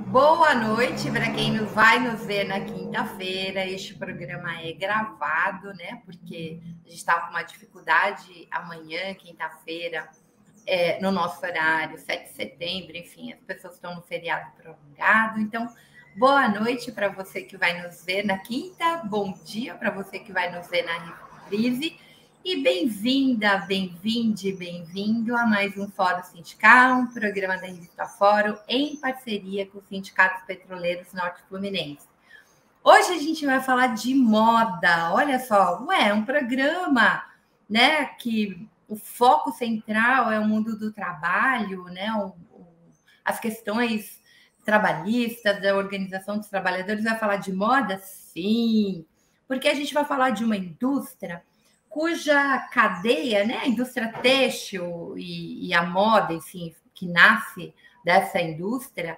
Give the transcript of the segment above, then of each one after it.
Boa noite para quem vai nos ver na quinta-feira. Este programa é gravado, né? Porque a gente está com uma dificuldade amanhã, quinta-feira, no nosso horário, 7 de setembro, enfim, as pessoas estão no feriado prolongado. Então, boa noite para você que vai nos ver na quinta, bom dia para você que vai nos ver na reprise. E bem-vinda, bem-vinde, bem-vindo a mais um Fórum Sindical, um programa da revista Fórum, em parceria com os sindicatos petroleiros Norte Fluminense. Hoje a gente vai falar de moda. Olha só, um programa, né, que o foco central é o mundo do trabalho, né, as questões trabalhistas, da organização dos trabalhadores. Vai falar de moda? Sim, porque a gente vai falar de uma indústria cuja cadeia, né, a indústria têxtil e a moda, enfim, que nasce dessa indústria,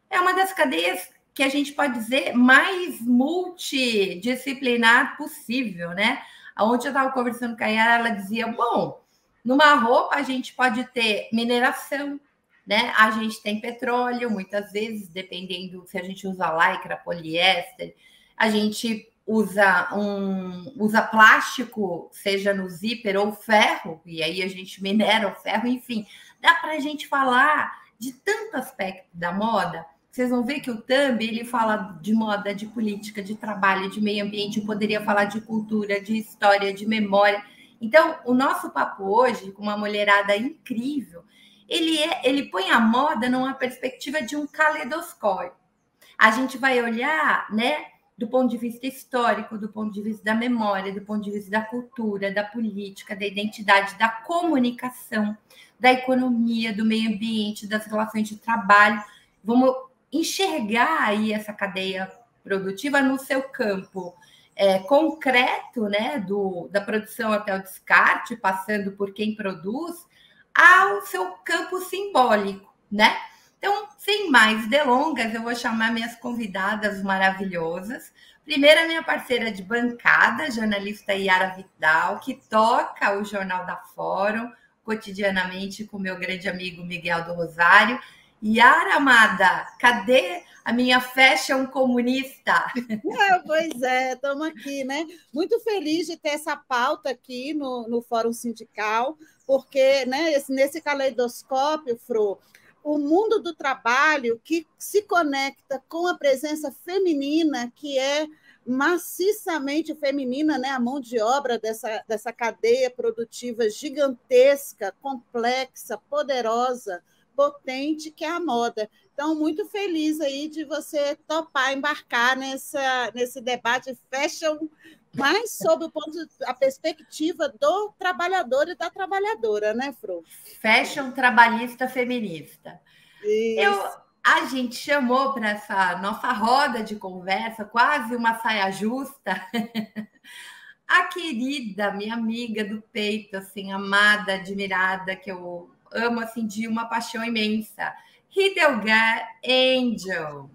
é uma das cadeias que a gente pode dizer mais multidisciplinar possível, né? Onde eu estava conversando com a Yara, ela dizia, bom, numa roupa a gente pode ter mineração, né? A gente tem petróleo, muitas vezes, dependendo se a gente usa lycra, poliéster, a gente usa plástico, seja no zíper ou ferro, e aí a gente minera o ferro, enfim, dá para a gente falar de tanto aspecto da moda. Vocês vão ver que o Thumb, ele fala de moda, de política, de trabalho, de meio ambiente, eu poderia falar de cultura, de história, de memória. Então, o nosso papo hoje, com uma mulherada incrível, ele põe a moda numa perspectiva de um caleidoscópio. A gente vai olhar, né, do ponto de vista histórico, do ponto de vista da memória, do ponto de vista da cultura, da política, da identidade, da comunicação, da economia, do meio ambiente, das relações de trabalho. Vamos enxergar aí essa cadeia produtiva no seu campo concreto, né, da produção até o descarte, passando por quem produz, ao seu campo simbólico, né? Então, sem mais delongas, eu vou chamar minhas convidadas maravilhosas. Primeiro, a minha parceira de bancada, jornalista Yara Vidal, que toca o Jornal da Fórum cotidianamente com meu grande amigo Miguel do Rosário. Yara, amada, cadê a minha fashion comunista? Pois é, estamos aqui, né? Muito feliz de ter essa pauta aqui no Fórum Sindical, porque, né, nesse caleidoscópio, Fro, o mundo do trabalho que se conecta com a presença feminina, que é maciçamente feminina, né? A mão de obra dessa cadeia produtiva gigantesca, complexa, poderosa, potente, que é a moda. Então, muito feliz aí de você topar embarcar nesse debate fashion, mais sob a perspectiva do trabalhador e da trabalhadora, né, Fru? Fashion trabalhista feminista. Isso. A gente chamou para essa nossa roda de conversa, quase uma saia justa, a querida, minha amiga do peito, assim, amada, admirada, que eu amo assim de uma paixão imensa, Hiddelgar Angel.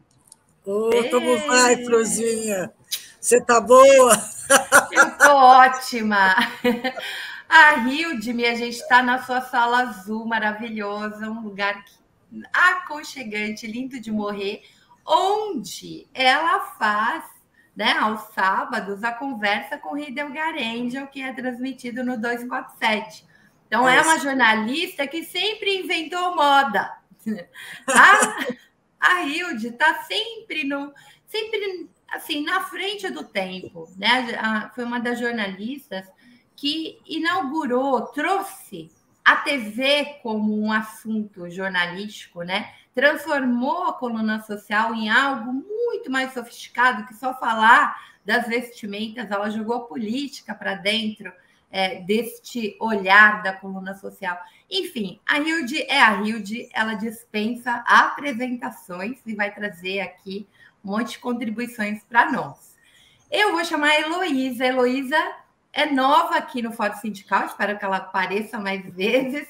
Como vai, Fruzinha? Você tá boa? Eu tô ótima. A Hilde, minha gente, está na sua sala azul maravilhosa, um lugar aconchegante, lindo de morrer, onde ela faz, né, aos sábados, a conversa com Hiddelgar Angel, que é transmitido no 247. Então, é uma jornalista que sempre inventou moda. A Hilde está sempre assim, na frente do tempo, né? Foi uma das jornalistas que inaugurou, trouxe a TV como um assunto jornalístico, né? Transformou a coluna social em algo muito mais sofisticado que só falar das vestimentas. Ela jogou a política para dentro deste olhar da coluna social. Enfim, a Hilde é a Hilde, ela dispensa apresentações e vai trazer aqui um monte de contribuições para nós. Eu vou chamar a Heloísa. A Heloísa é nova aqui no Fórum Sindical, espero que ela apareça mais vezes.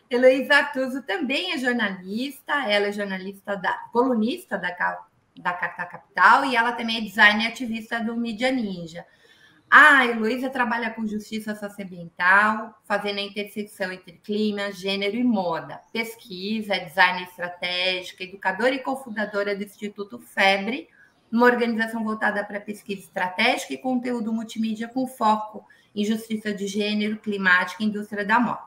Heloísa Artuso também é jornalista, ela é jornalista colunista da Carta Capital e ela também é designer e ativista do Mídia Ninja. A Heloísa trabalha com justiça socioambiental, fazendo a intersecção entre clima, gênero e moda. Pesquisa, design estratégico, educadora e cofundadora do Instituto FEBRE, uma organização voltada para pesquisa estratégica e conteúdo multimídia com foco em justiça de gênero, climática e indústria da moda.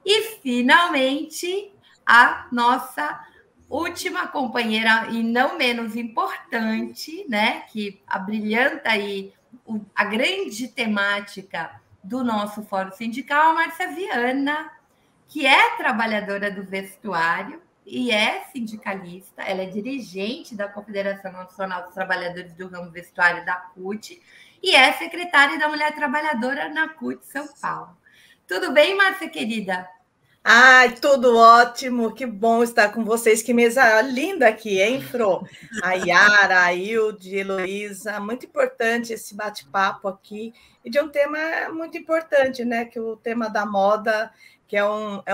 E, finalmente, a nossa última companheira, e não menos importante, né, que abrilhanta aí a grande temática do nosso Fórum Sindical, a Márcia Viana, que é trabalhadora do vestuário e é sindicalista. Ela é dirigente da Confederação Nacional dos Trabalhadores do Ramo Vestuário, da CUT, e é secretária da Mulher Trabalhadora na CUT São Paulo. Tudo bem, Márcia, querida? Ai, tudo ótimo, que bom estar com vocês. Que mesa linda aqui, hein, Fro? A Yara, a Hilde, a Heloísa, muito importante esse bate-papo aqui, e de um tema muito importante, né? Que é o tema da moda, que é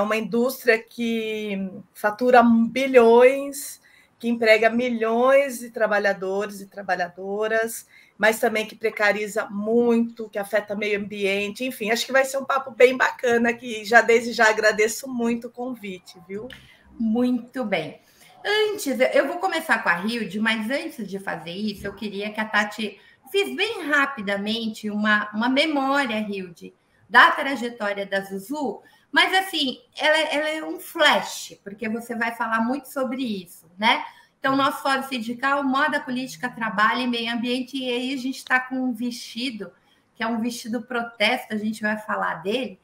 uma indústria que fatura bilhões, que emprega milhões de trabalhadores e trabalhadoras, mas também que precariza muito, que afeta o meio ambiente, enfim, acho que vai ser um papo bem bacana, que já desde já agradeço muito o convite, viu? Muito bem. Antes, eu vou começar com a Hilde, mas antes de fazer isso, eu queria que a Tati fiz bem rapidamente uma memória, Hilde, da trajetória da Zuzu, mas assim, ela é um flash, porque você vai falar muito sobre isso, né? Então, nosso Fórum Sindical, Moda, Política, Trabalho e Meio Ambiente, e aí a gente está com um vestido, que é um vestido protesto, a gente vai falar dele.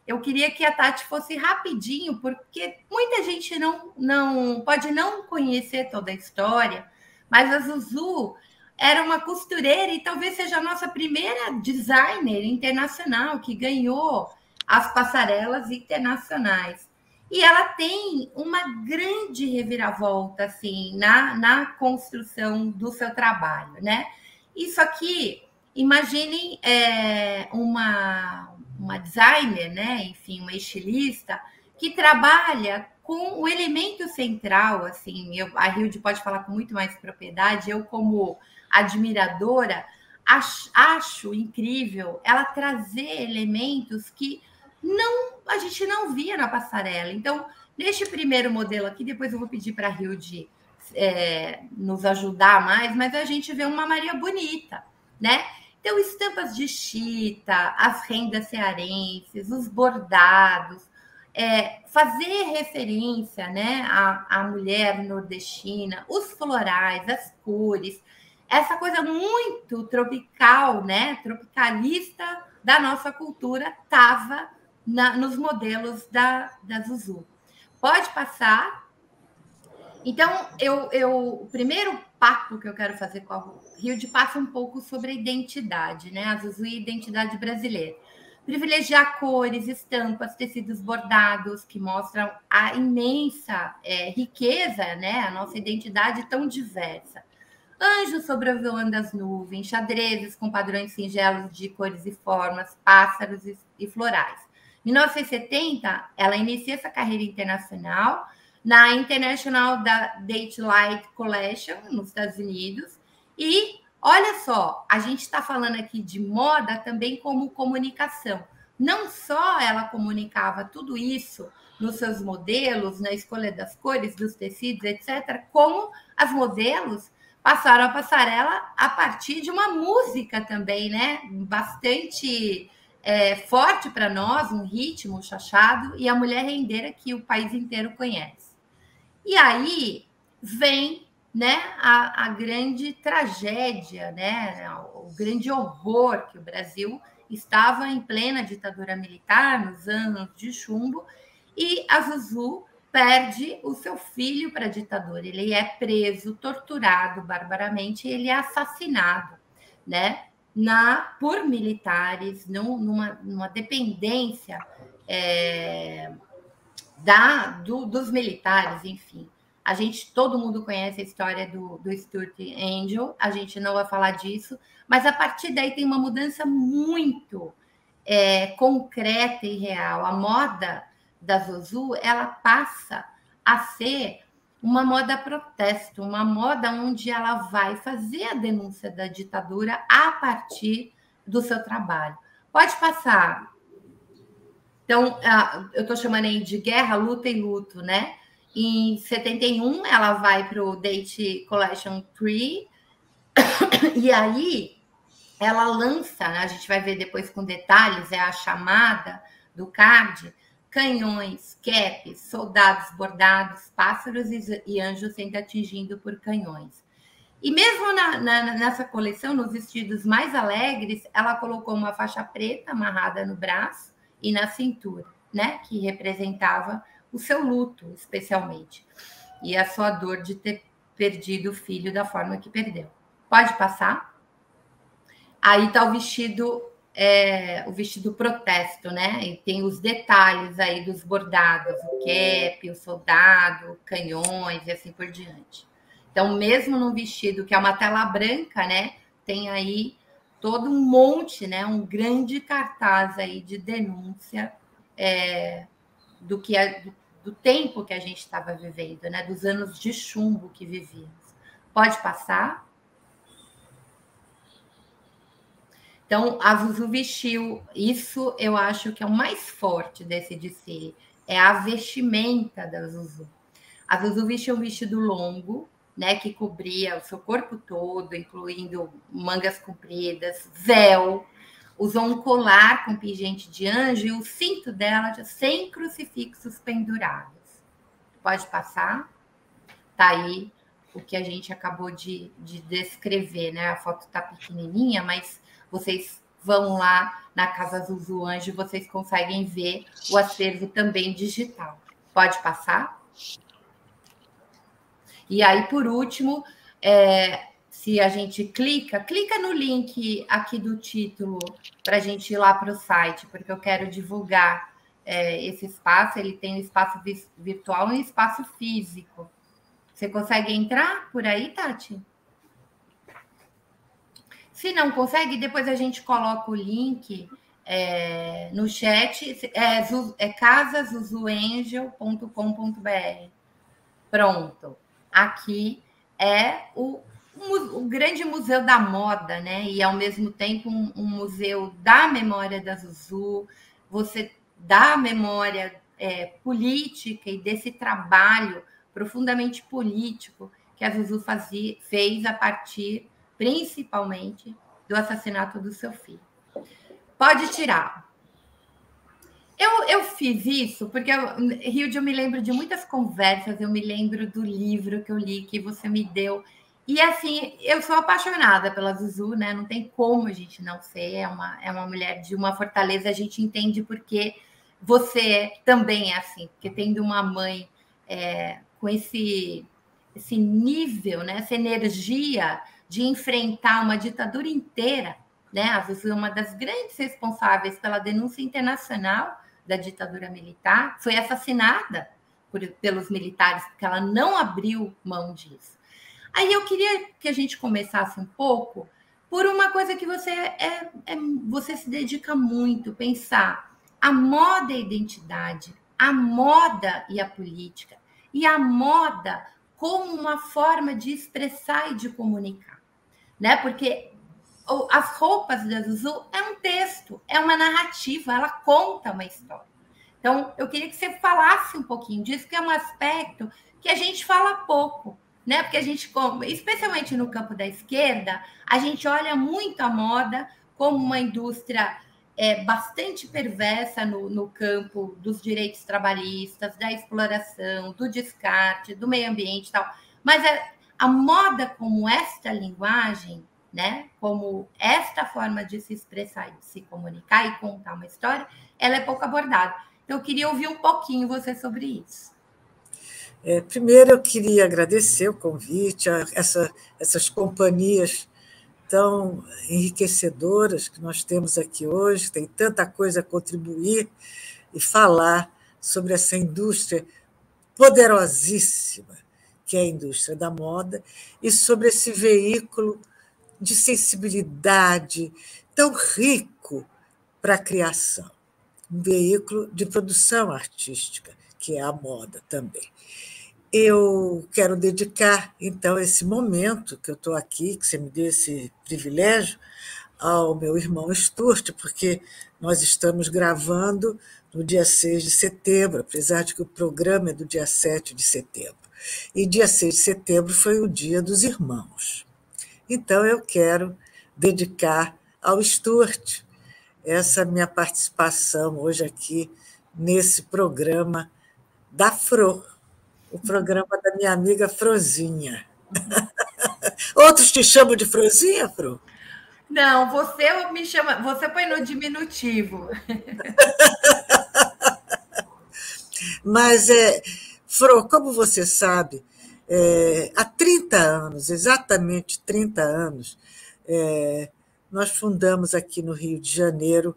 Eu queria que a Tati fosse rapidinho, porque muita gente não pode não conhecer toda a história, mas a Zuzu era uma costureira e talvez seja a nossa primeira designer internacional que ganhou as passarelas internacionais. E ela tem uma grande reviravolta assim, na construção do seu trabalho, né? Isso aqui, imaginem uma designer, né? Enfim, uma estilista que trabalha com o elemento central, assim, a Hilde pode falar com muito mais propriedade, eu como admiradora, acho incrível ela trazer elementos que a gente não via na passarela. Então, neste primeiro modelo aqui, depois eu vou pedir para a Hilde nos ajudar mais, mas a gente vê uma Maria Bonita, né? Então, estampas de chita, as rendas cearenses, os bordados, fazer referência, né, à mulher nordestina, os florais, as cores, essa coisa muito tropical, né, tropicalista da nossa cultura, estava nos modelos da Zuzu. Pode passar. Então, o primeiro papo que eu quero fazer com a Hilde passa um pouco sobre a identidade, né? A Zuzu e a identidade brasileira. Privilegiar cores, estampas, tecidos bordados, que mostram a imensa riqueza, né? A nossa identidade tão diversa. Anjos sobrevoando as nuvens, xadrezes com padrões singelos de cores e formas, pássaros e florais. Em 1970, ela inicia essa carreira internacional na International Date Light Collection, nos Estados Unidos. E, olha só, a gente está falando aqui de moda também como comunicação. Não só ela comunicava tudo isso nos seus modelos, na escolha das cores, dos tecidos, etc., como as modelos passaram a passarela a partir de uma música também, né? Bastante forte para nós, um ritmo chachado, e a mulher rendeira que o país inteiro conhece. E aí vem, né, a grande tragédia, né, o grande horror que o Brasil estava em plena ditadura militar, nos anos de chumbo, e a Zuzu perde o seu filho para a ditadura. Ele é preso, torturado barbaramente, e ele é assassinado, né, por militares, numa dependência dos militares, enfim. Todo mundo conhece a história do Stuart Angel, a gente não vai falar disso, mas a partir daí tem uma mudança muito concreta e real. A moda da Zuzu, ela passa a ser uma moda protesto, uma moda onde ela vai fazer a denúncia da ditadura a partir do seu trabalho. Pode passar. Então, eu estou chamando aí de Guerra, Luta e Luto, né? Em 71, ela vai para o Date Collection 3, e aí ela lança, né, a gente vai ver depois com detalhes, é a chamada do card, canhões, capes, soldados bordados, pássaros e anjos sendo atingidos por canhões. E mesmo nessa coleção, nos vestidos mais alegres, ela colocou uma faixa preta amarrada no braço e na cintura, né, que representava o seu luto, especialmente, e a sua dor de ter perdido o filho da forma que perdeu. Pode passar? Aí está o vestido protesto, né? E tem os detalhes aí dos bordados, o cap, o soldado, canhões e assim por diante. Então, mesmo no vestido, que é uma tela branca, né? Tem aí todo um monte, né? Um grande cartaz aí de denúncia do tempo que a gente estava vivendo, né? Dos anos de chumbo que vivíamos. Pode passar? Então, a Zuzu vestiu, isso eu acho que é o mais forte desse desfile, é a vestimenta da Zuzu. A Zuzu vestiu um vestido longo, né, que cobria o seu corpo todo, incluindo mangas compridas, véu, usou um colar com pingente de anjo e o cinto dela sem crucifixos pendurados. Pode passar? Tá aí o que a gente acabou de descrever, né? A foto tá pequenininha, mas vocês vão lá na Casa Zuzu Anjo, vocês conseguem ver o acervo também digital. Pode passar? E aí, por último, se a gente clica no link aqui do título para a gente ir lá para o site, porque eu quero divulgar esse espaço. Ele tem um espaço virtual e um espaço físico. Você consegue entrar por aí, Tati? Se não consegue, depois a gente coloca o link no chat. casazuzuangel.com.br. Pronto. Aqui é o grande museu da moda, né? E ao mesmo tempo um museu da memória da Zuzu. Você dá a memória política e desse trabalho profundamente político que a Zuzu fez a partir, principalmente, do assassinato do seu filho. Pode tirar. Eu fiz isso porque, Hilde, eu me lembro de muitas conversas, eu me lembro do livro que eu li, que você me deu. E, assim, eu sou apaixonada pela Zuzu, né? Não tem como a gente não ser. É uma mulher de uma fortaleza, a gente entende porque você também é assim. Porque tendo uma mãe com esse nível, né? Essa energia de enfrentar uma ditadura inteira, né? A Zuzu é uma das grandes responsáveis pela denúncia internacional da ditadura militar, foi assassinada pelos militares, porque ela não abriu mão disso. Aí eu queria que a gente começasse um pouco por uma coisa que você se dedica muito, pensar a moda e a identidade, a moda e a política, e a moda como uma forma de expressar e de comunicar, né? Porque as roupas da Zuzu é um texto, é uma narrativa, ela conta uma história. Então, eu queria que você falasse um pouquinho disso, que é um aspecto que a gente fala pouco, né? Porque a gente, especialmente no campo da esquerda, a gente olha muito a moda como uma indústria bastante perversa no campo dos direitos trabalhistas, da exploração, do descarte, do meio ambiente e tal. Mas a moda como esta linguagem, né? Como esta forma de se expressar, de se comunicar e contar uma história, ela é pouco abordada. Então, eu queria ouvir um pouquinho você sobre isso. Primeiro, eu queria agradecer o convite, essas companhias tão enriquecedoras que nós temos aqui hoje, tem tanta coisa a contribuir e falar sobre essa indústria poderosíssima que é a indústria da moda e sobre esse veículo de sensibilidade tão rico para a criação, um veículo de produção artística, que é a moda também. Eu quero dedicar, então, esse momento que eu estou aqui, que você me deu esse privilégio, ao meu irmão Stuart, porque nós estamos gravando no dia 6 de setembro, apesar de que o programa é do dia 7 de setembro. E dia 6 de setembro foi o Dia dos Irmãos. Então, eu quero dedicar ao Stuart essa minha participação hoje aqui nesse programa da Fro, o programa da minha amiga Frozinha. Outros te chamam de Frozinha, Fro? Não, você me chama, você põe no diminutivo. Mas, Fro, como você sabe, há 30 anos, exatamente 30 anos, nós fundamos aqui no Rio de Janeiro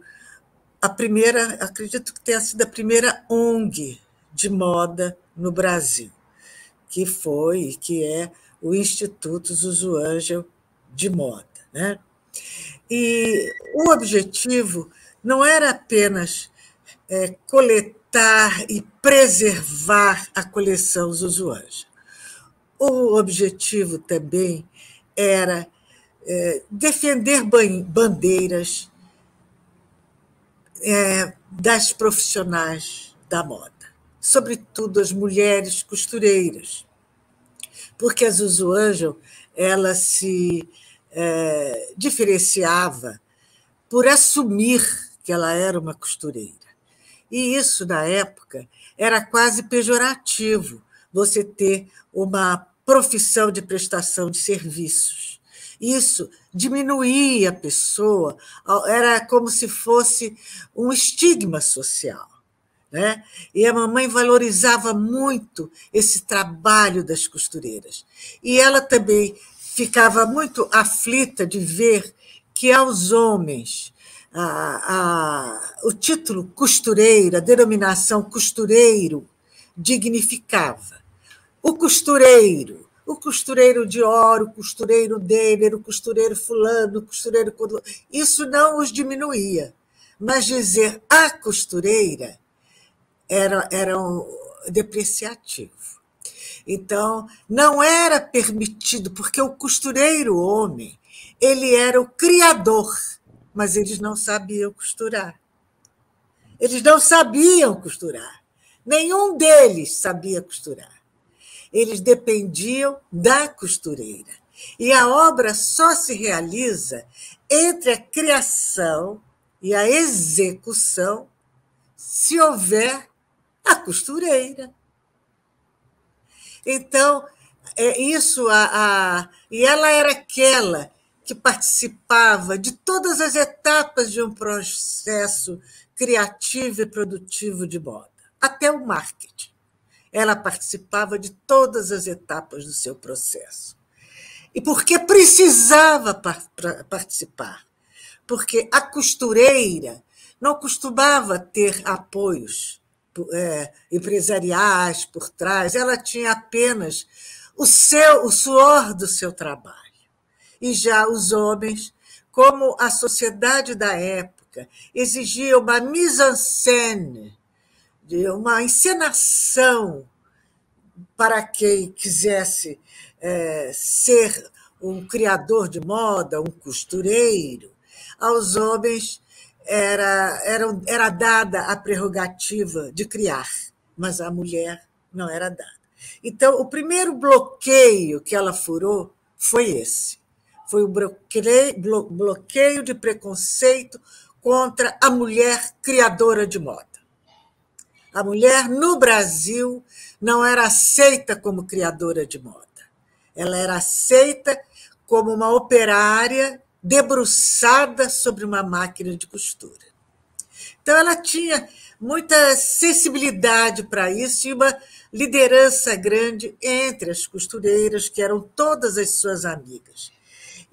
a primeira, acredito que tenha sido a primeira ONG de moda no Brasil, que foi e que é o Instituto Zuzu Angel de Moda, né? E o objetivo não era apenas coletar e preservar a coleção Zuzu Angel. O objetivo também era defender bandeiras das profissionais da moda, sobretudo as mulheres costureiras, porque a Zuzu Angel ela se diferenciava por assumir que ela era uma costureira. E isso, na época, era quase pejorativo, você ter uma profissão de prestação de serviços. Isso diminuía a pessoa, era como se fosse um estigma social, né? E a mamãe valorizava muito esse trabalho das costureiras. E ela também ficava muito aflita de ver que aos homens o título costureira, a denominação costureiro, dignificava. O costureiro de Oro, o costureiro Denner, o costureiro fulano, o costureiro... Isso não os diminuía, mas dizer a costureira era um depreciativo. Então, não era permitido, porque o costureiro homem, ele era o criador, mas eles não sabiam costurar. Eles não sabiam costurar. Nenhum deles sabia costurar. Eles dependiam da costureira. E a obra só se realiza entre a criação e a execução se houver a costureira. Então, isso, e ela era aquela que participava de todas as etapas de um processo criativo e produtivo de moda, até o marketing. Ela participava de todas as etapas do seu processo. E porque precisava participar? Porque a costureira não costumava ter apoios empresariais por trás, ela tinha apenas o suor do seu trabalho. E já os homens, como a sociedade da época exigia uma mise-en-scène, uma encenação para quem quisesse ser um criador de moda, um costureiro, aos homens era dada a prerrogativa de criar, mas à mulher não era dada. Então, o primeiro bloqueio que ela furou foi esse. Foi o bloqueio de preconceito contra a mulher criadora de moda. A mulher, no Brasil, não era aceita como criadora de moda. Ela era aceita como uma operária debruçada sobre uma máquina de costura. Então, ela tinha muita sensibilidade para isso e uma liderança grande entre as costureiras, que eram todas as suas amigas.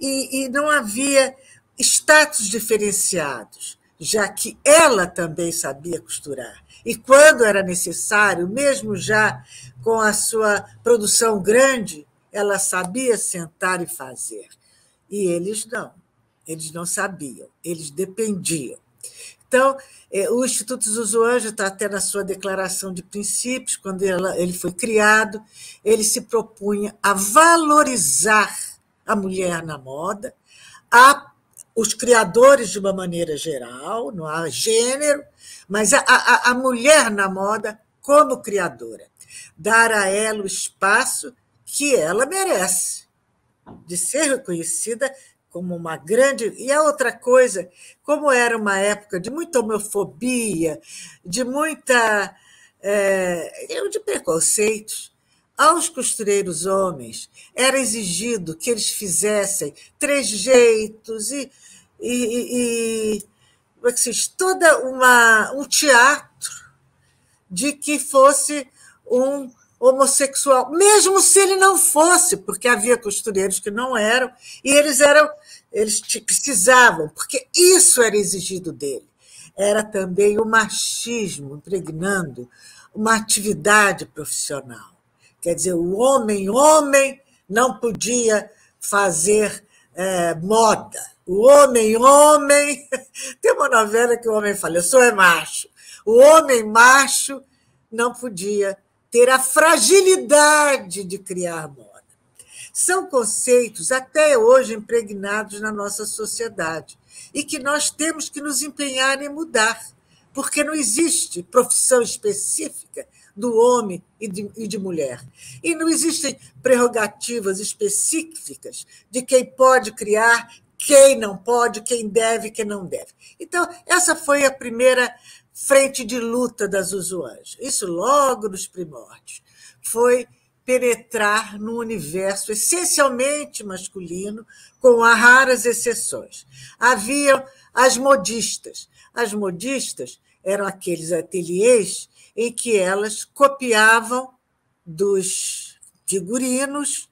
E não havia status diferenciados, já que ela também sabia costurar. E quando era necessário, mesmo já com a sua produção grande, ela sabia sentar e fazer. E eles não sabiam, eles dependiam. Então, o Instituto Zuzu Angel está até na sua declaração de princípios, quando ele foi criado, ele se propunha a valorizar a mulher na moda, os criadores de uma maneira geral, não há gênero, mas a mulher na moda como criadora, dar a ela o espaço que ela merece, de ser reconhecida como uma grande... E a outra coisa, como era uma época de muita homofobia, de muita... de preconceitos, aos costureiros homens era exigido que eles fizessem trejeitos e como é que se diz, toda um teatro de que fosse um homossexual, mesmo se ele não fosse, porque havia costureiros que não eram, e eles precisavam, porque isso era exigido dele. Era também o machismo impregnando uma atividade profissional. Quer dizer, o homem não podia fazer moda. O homem... Tem uma novela que o homem fala, eu sou macho. O homem macho não podia ter a fragilidade de criar moda. São conceitos até hoje impregnados na nossa sociedade e que nós temos que nos empenhar em mudar, porque não existe profissão específica do homem e de mulher. E não existem prerrogativas específicas de quem pode criar, quem não pode, quem deve, quem não deve. Então, essa foi a primeira frente de luta das Usuanjas. Isso logo nos primórdios. Foi penetrar num universo essencialmente masculino, com raras exceções. Havia as modistas. As modistas eram aqueles ateliês em que elas copiavam dos figurinos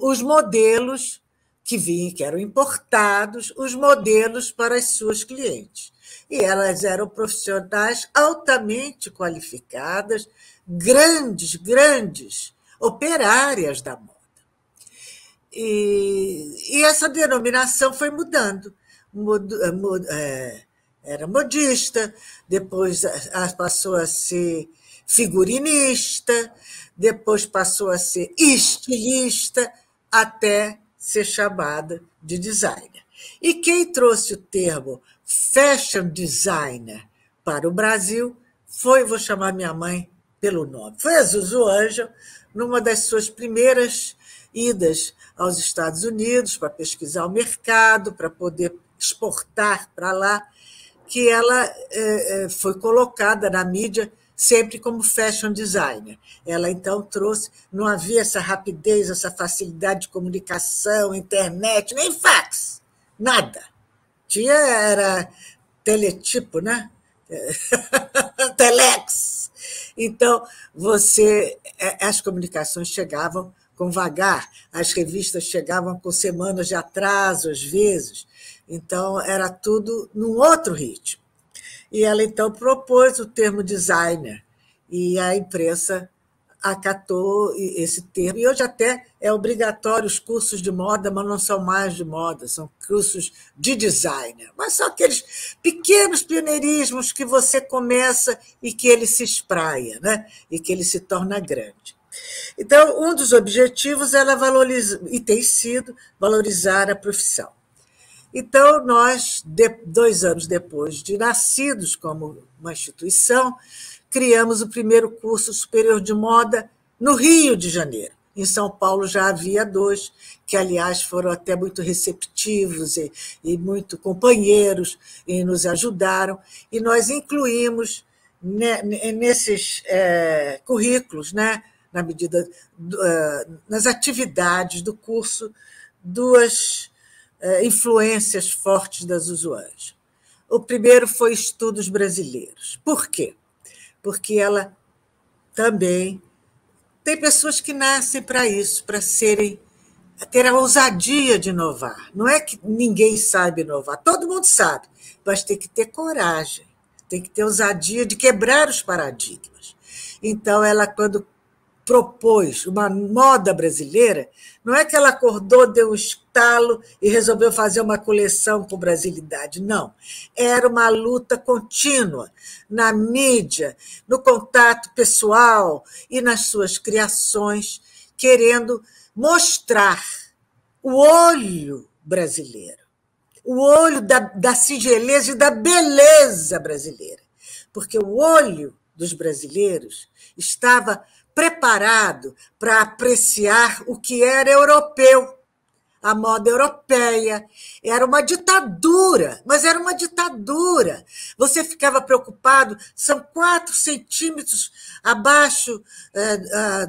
os modelos que eram importados, os modelos para as suas clientes. E elas eram profissionais altamente qualificadas, grandes operárias da moda. E essa denominação foi mudando. Era modista, depois passou a ser figurinista, depois passou a ser estilista, até ser chamada de designer. E quem trouxe o termo fashion designer para o Brasil foi, vou chamar minha mãe pelo nome, foi a Zuzu Angel, numa das suas primeiras idas aos Estados Unidos para pesquisar o mercado, para poder exportar para lá, que ela foi colocada na mídia sempre como fashion designer. Ela, então, trouxe... Não havia essa rapidez, essa facilidade de comunicação, internet, nem fax, nada. Era teletipo, né? Telex. Então, as comunicações chegavam com vagar, as revistas chegavam com semanas de atraso, às vezes. Então, era tudo num outro ritmo. E ela, então, propôs o termo designer, e a imprensa acatou esse termo. E hoje até é obrigatório os cursos de moda, mas não são mais de moda, são cursos de designer. Mas são aqueles pequenos pioneirismos que você começa e que ele se espraia, né? E que ele se torna grande. Então, um dos objetivos era valorizar, e tem sido, valorizar a profissão. Então, nós, 2 anos depois de nascidos como uma instituição, criamos o primeiro curso superior de moda no Rio de Janeiro. Em São Paulo já havia 2, que, aliás, foram até muito receptivos e muito companheiros e nos ajudaram. E nós incluímos nesses currículos, né, na medida nas atividades do curso, 2 influências fortes das Usuanjas. O primeiro foi estudos brasileiros. Por quê? Porque ela também tem pessoas que nascem para isso, para ter a ousadia de inovar. Não é que ninguém sabe inovar, todo mundo sabe, mas tem que ter coragem, tem que ter ousadia de quebrar os paradigmas. Então, ela, quando propôs uma moda brasileira, não é que ela acordou, deu um estalo e resolveu fazer uma coleção com brasilidade, não. Era uma luta contínua na mídia, no contato pessoal e nas suas criações, querendo mostrar o olho brasileiro. o olho da singeleza e da beleza brasileira, porque o olho dos brasileiros estava preparado para apreciar o que era europeu, a moda europeia. Era uma ditadura, mas era uma ditadura. Você ficava preocupado, são 4 centímetros abaixo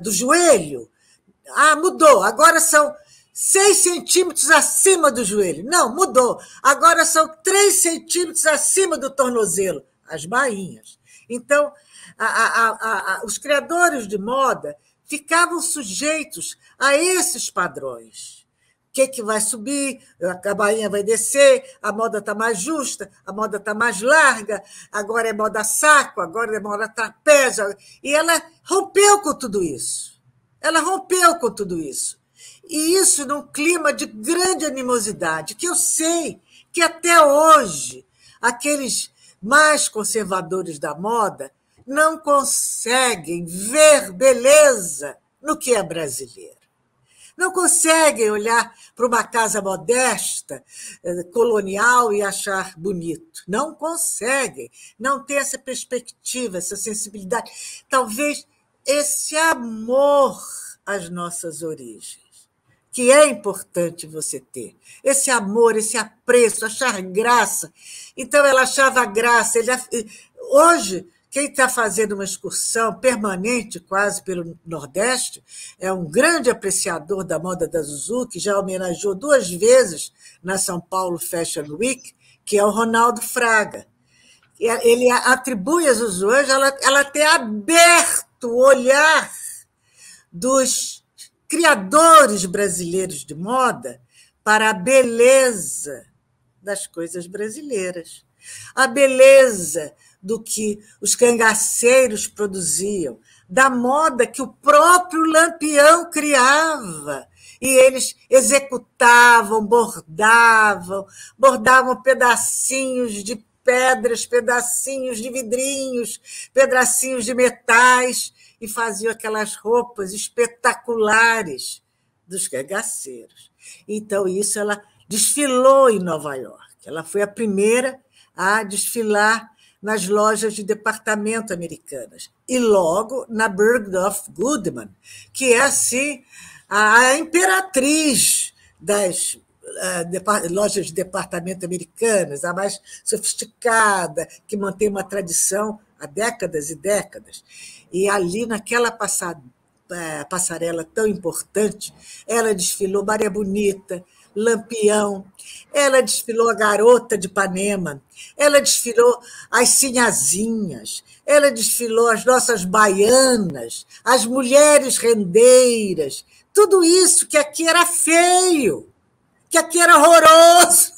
do joelho. Ah, mudou, agora são 6 centímetros acima do joelho. Não, mudou, agora são 3 centímetros acima do tornozelo, as bainhas. Então, os criadores de moda ficavam sujeitos a esses padrões. O que vai subir, a bainha vai descer, a moda está mais justa, a moda está mais larga, agora é moda saco, agora é moda trapézio. E ela rompeu com tudo isso. Ela rompeu com tudo isso. E isso num clima de grande animosidade, que eu sei que até hoje aqueles mais conservadores da moda não conseguem ver beleza no que é brasileiro. Não conseguem olhar para uma casa modesta, colonial, e achar bonito. Não conseguem, não tem essa perspectiva, essa sensibilidade. Talvez esse amor às nossas origens, que é importante você ter. Esse amor, esse apreço, achar graça. Então, ela achava graça. Hoje, quem está fazendo uma excursão permanente, quase pelo Nordeste, é um grande apreciador da moda da Zuzu, que já homenageou 2 vezes na São Paulo Fashion Week, que é o Ronaldo Fraga. Ele atribui a Zuzu hoje ela ter aberto o olhar dos criadores brasileiros de moda para a beleza das coisas brasileiras, a beleza do que os cangaceiros produziam, da moda que o próprio Lampião criava. E eles executavam, bordavam pedacinhos de pedras, pedacinhos de vidrinhos, pedacinhos de metais, e faziam aquelas roupas espetaculares dos cangaceiros. Então, isso ela desfilou em Nova York. Ela foi a primeira a desfilar nas lojas de departamento americanas. E logo na Bergdorf Goodman, que é assim a imperatriz das lojas de departamento americanas, a mais sofisticada, que mantém uma tradição há décadas e décadas. E ali, naquela passarela tão importante, ela desfilou Maria Bonita, Lampião, ela desfilou a Garota de Ipanema, ela desfilou as Sinhazinhas, ela desfilou as nossas baianas, as mulheres rendeiras, tudo isso que aqui era feio, que aqui era horroroso.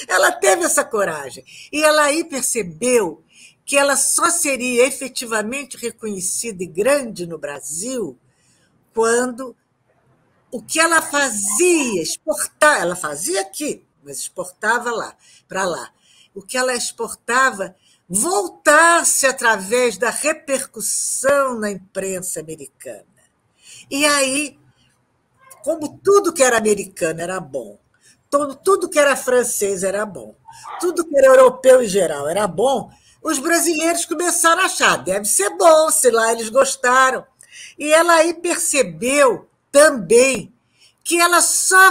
Ela teve essa coragem. E ela aí percebeu que ela só seria efetivamente reconhecida e grande no Brasil quando o que ela fazia, exportar, ela fazia aqui, mas exportava lá, para lá. O que ela exportava voltasse através da repercussão na imprensa americana. E aí, como tudo que era americano era bom, tudo que era francês era bom, tudo que era europeu em geral era bom, os brasileiros começaram a achar, deve ser bom, se lá eles gostaram. E ela aí percebeu também que ela só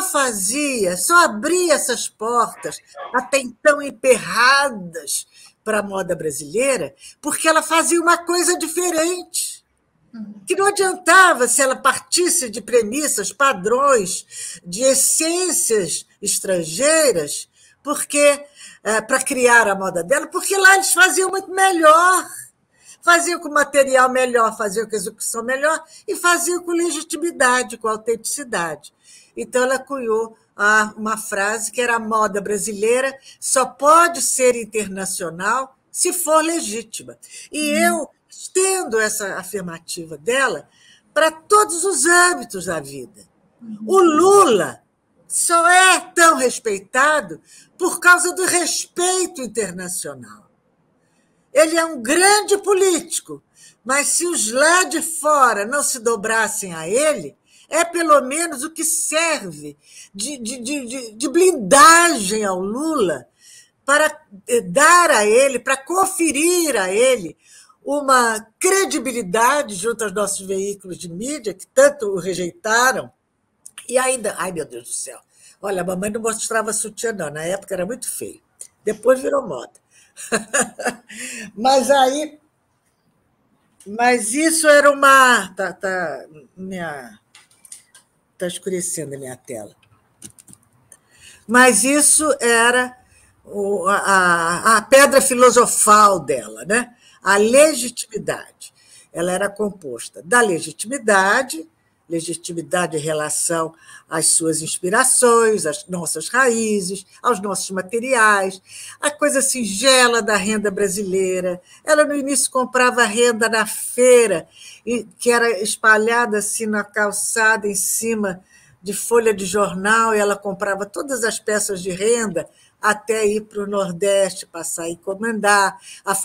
abria essas portas, até então emperradas para a moda brasileira, porque ela fazia uma coisa diferente, que não adiantava se ela partisse de premissas, padrões, de essências estrangeiras, porque para criar a moda dela, porque lá eles faziam muito melhor, faziam com material melhor, faziam com execução melhor e faziam com legitimidade, com autenticidade. Então, ela cunhou uma frase que era: a moda brasileira só pode ser internacional se for legítima. E eu estendo essa afirmativa dela para todos os âmbitos da vida. O Lula só é tão respeitado por causa do respeito internacional. Ele é um grande político, mas se os lá de fora não se dobrassem a ele, é pelo menos o que serve de blindagem ao Lula para dar a ele, para conferir a ele uma credibilidade junto aos nossos veículos de mídia, que tanto o rejeitaram. E ainda, ai meu Deus do céu, olha, a mamãe não mostrava sutiã, não, na época era muito feio, depois virou moda. Mas isso era uma... Está escurecendo a minha tela. Mas isso era a pedra filosofal dela, né? A legitimidade. Ela era composta da legitimidade em relação às suas inspirações, às nossas raízes, aos nossos materiais, a coisa singela da renda brasileira. Ela, no início, comprava renda na feira, que era espalhada assim na calçada, em cima de folha de jornal, e ela comprava todas as peças de renda até ir para o Nordeste, passar a encomendar, a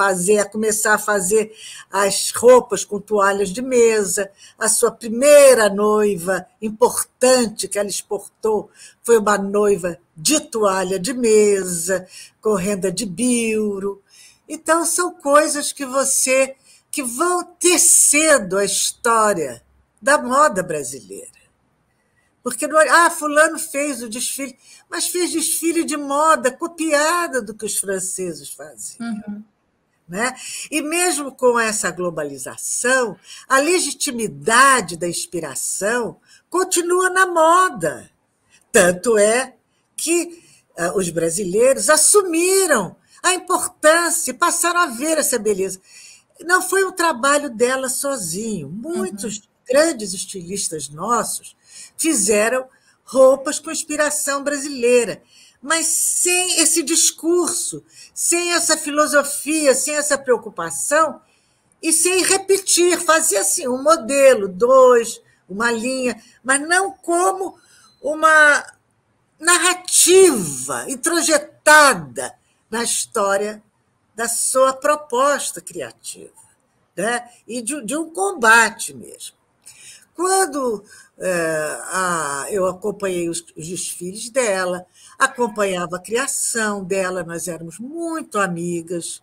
começar a fazer as roupas com toalhas de mesa. A sua primeira noiva importante que ela exportou foi uma noiva de toalha de mesa, com renda de bilro. Então, são coisas que vão tecendo a história da moda brasileira. Porque fulano fez o desfile, mas fez desfile de moda copiada do que os franceses faziam. Uhum. Né? E mesmo com essa globalização, a legitimidade da inspiração continua na moda. Tanto é que os brasileiros assumiram a importância e passaram a ver essa beleza. Não foi um trabalho dela sozinho. Muitos grandes estilistas nossos fizeram roupas com inspiração brasileira, mas sem esse discurso, sem essa filosofia, sem essa preocupação e sem repetir. Fazia assim, um modelo, dois, uma linha, mas não como uma narrativa introjetada na história da sua proposta criativa, né? E de um combate mesmo. Quando eu acompanhei os desfiles dela, acompanhava a criação dela, nós éramos muito amigas,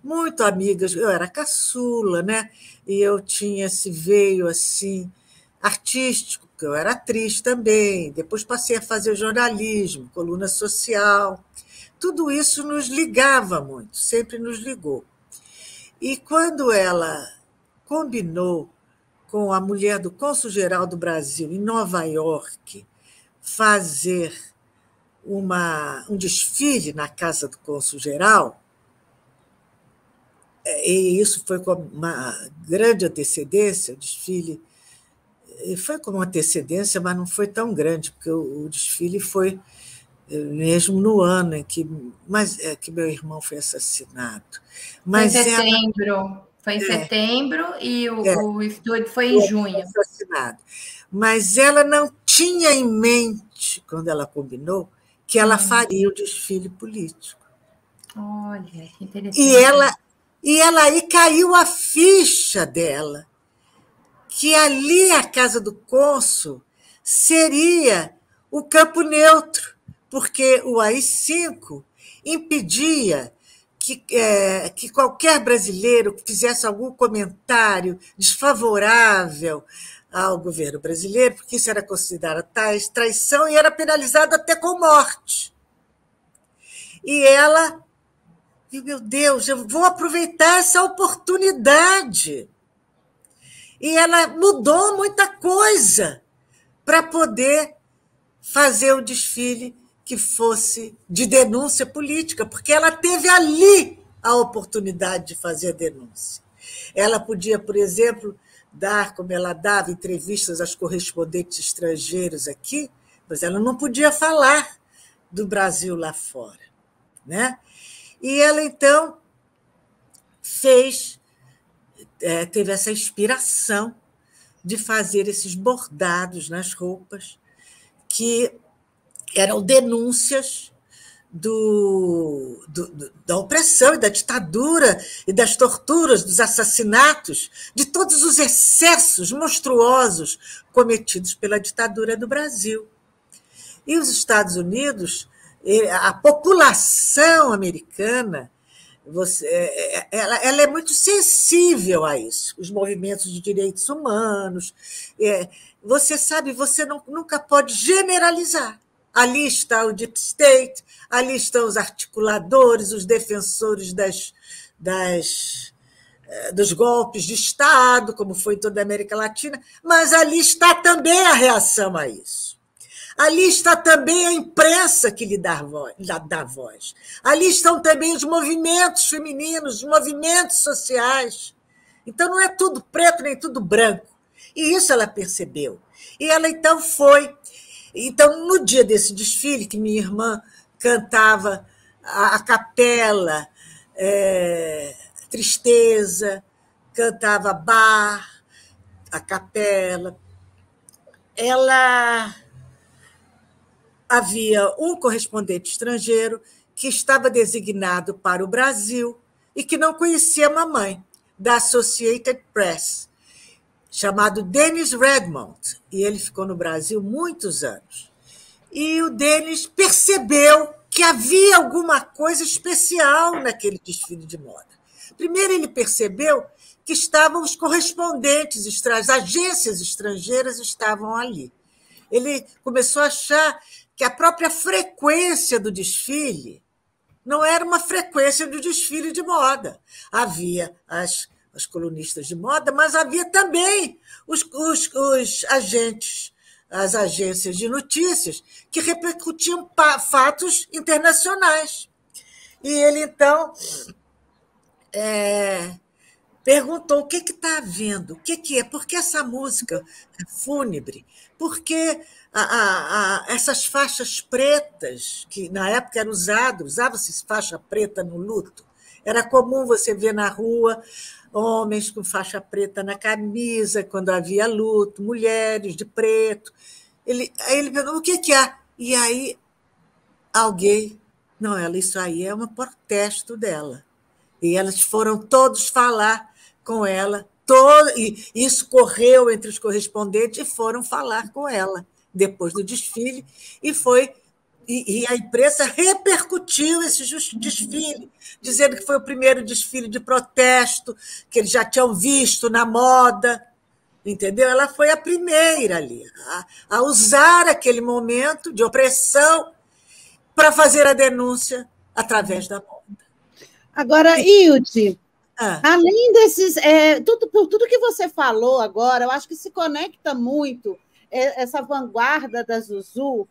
eu era caçula, né? E eu tinha esse veio assim, artístico, porque eu era atriz também, depois passei a fazer jornalismo, coluna social, tudo isso nos ligava muito, sempre nos ligou. E quando ela combinou com a mulher do cônsul-geral do Brasil, em Nova York, fazer um desfile na casa do cônsul-geral, e isso foi com uma grande antecedência, o desfile foi com uma antecedência, mas não foi tão grande, porque o desfile foi mesmo no ano em que meu irmão foi assassinado. Mas foi em setembro. Foi em setembro e o estúdio foi em junho. Assassinado. Mas ela não tinha em mente, quando ela combinou, que ela faria o desfile político. Olha, que interessante. E ela aí caiu a ficha dela, que ali a casa do cônsul seria o campo neutro, porque o AI-5 impedia que qualquer brasileiro que fizesse algum comentário desfavorável ao governo brasileiro, porque isso era considerado traição e era penalizado até com morte. E ela, meu Deus, eu vou aproveitar essa oportunidade. E ela mudou muita coisa para poder fazer o desfile que fosse de denúncia política, porque ela teve ali a oportunidade de fazer a denúncia. Ela podia, por exemplo, dar, como ela dava entrevistas aos correspondentes estrangeiros aqui, mas ela não podia falar do Brasil lá fora, né? E ela, então, teve essa inspiração de fazer esses bordados nas roupas, que eram denúncias da opressão e da ditadura e das torturas, dos assassinatos, de todos os excessos monstruosos cometidos pela ditadura do Brasil. E os Estados Unidos, a população americana, ela é muito sensível a isso, os movimentos de direitos humanos. Você sabe, você nunca pode generalizar. Ali está o Deep State, ali estão os articuladores, os defensores dos golpes de Estado, como foi em toda a América Latina, mas ali está também a reação a isso. Ali está também a imprensa que lhe dá voz. Ali estão também os movimentos femininos, os movimentos sociais. Então, não é tudo preto nem tudo branco. E isso ela percebeu. E ela, então, foi... Então, no dia desse desfile, que minha irmã cantava a capela, Tristeza, cantava Bar, a capela, havia um correspondente estrangeiro que estava designado para o Brasil e que não conhecia a mamãe, da Associated Press, chamado Dennis Redmond, e ele ficou no Brasil muitos anos. E o Dennis percebeu que havia alguma coisa especial naquele desfile de moda. Primeiro, ele percebeu que estavam os correspondentes, as agências estrangeiras estavam ali. Ele começou a achar que a própria frequência do desfile não era uma frequência do desfile de moda. Havia as colunistas de moda, mas havia também os agentes, as agências de notícias, que repercutiam fatos internacionais. E ele, então, perguntou o que está havendo, o que é, por que essa música fúnebre, por que essas faixas pretas, que na época eram usava-se faixa preta no luto, era comum você ver na rua homens com faixa preta na camisa, quando havia luto, mulheres de preto. Aí ele perguntou, o que há? E aí alguém, não, isso aí é um protesto dela. E elas foram todos falar com ela, e isso correu entre os correspondentes e foram falar com ela depois do desfile, e a imprensa repercutiu esse desfile, dizendo que foi o primeiro desfile de protesto que eles já tinham visto na moda, entendeu? Ela foi a primeira ali a usar aquele momento de opressão para fazer a denúncia através da moda. Agora, Ilde, além desses... tudo que você falou agora, eu acho que se conecta muito essa vanguarda da Zuzu,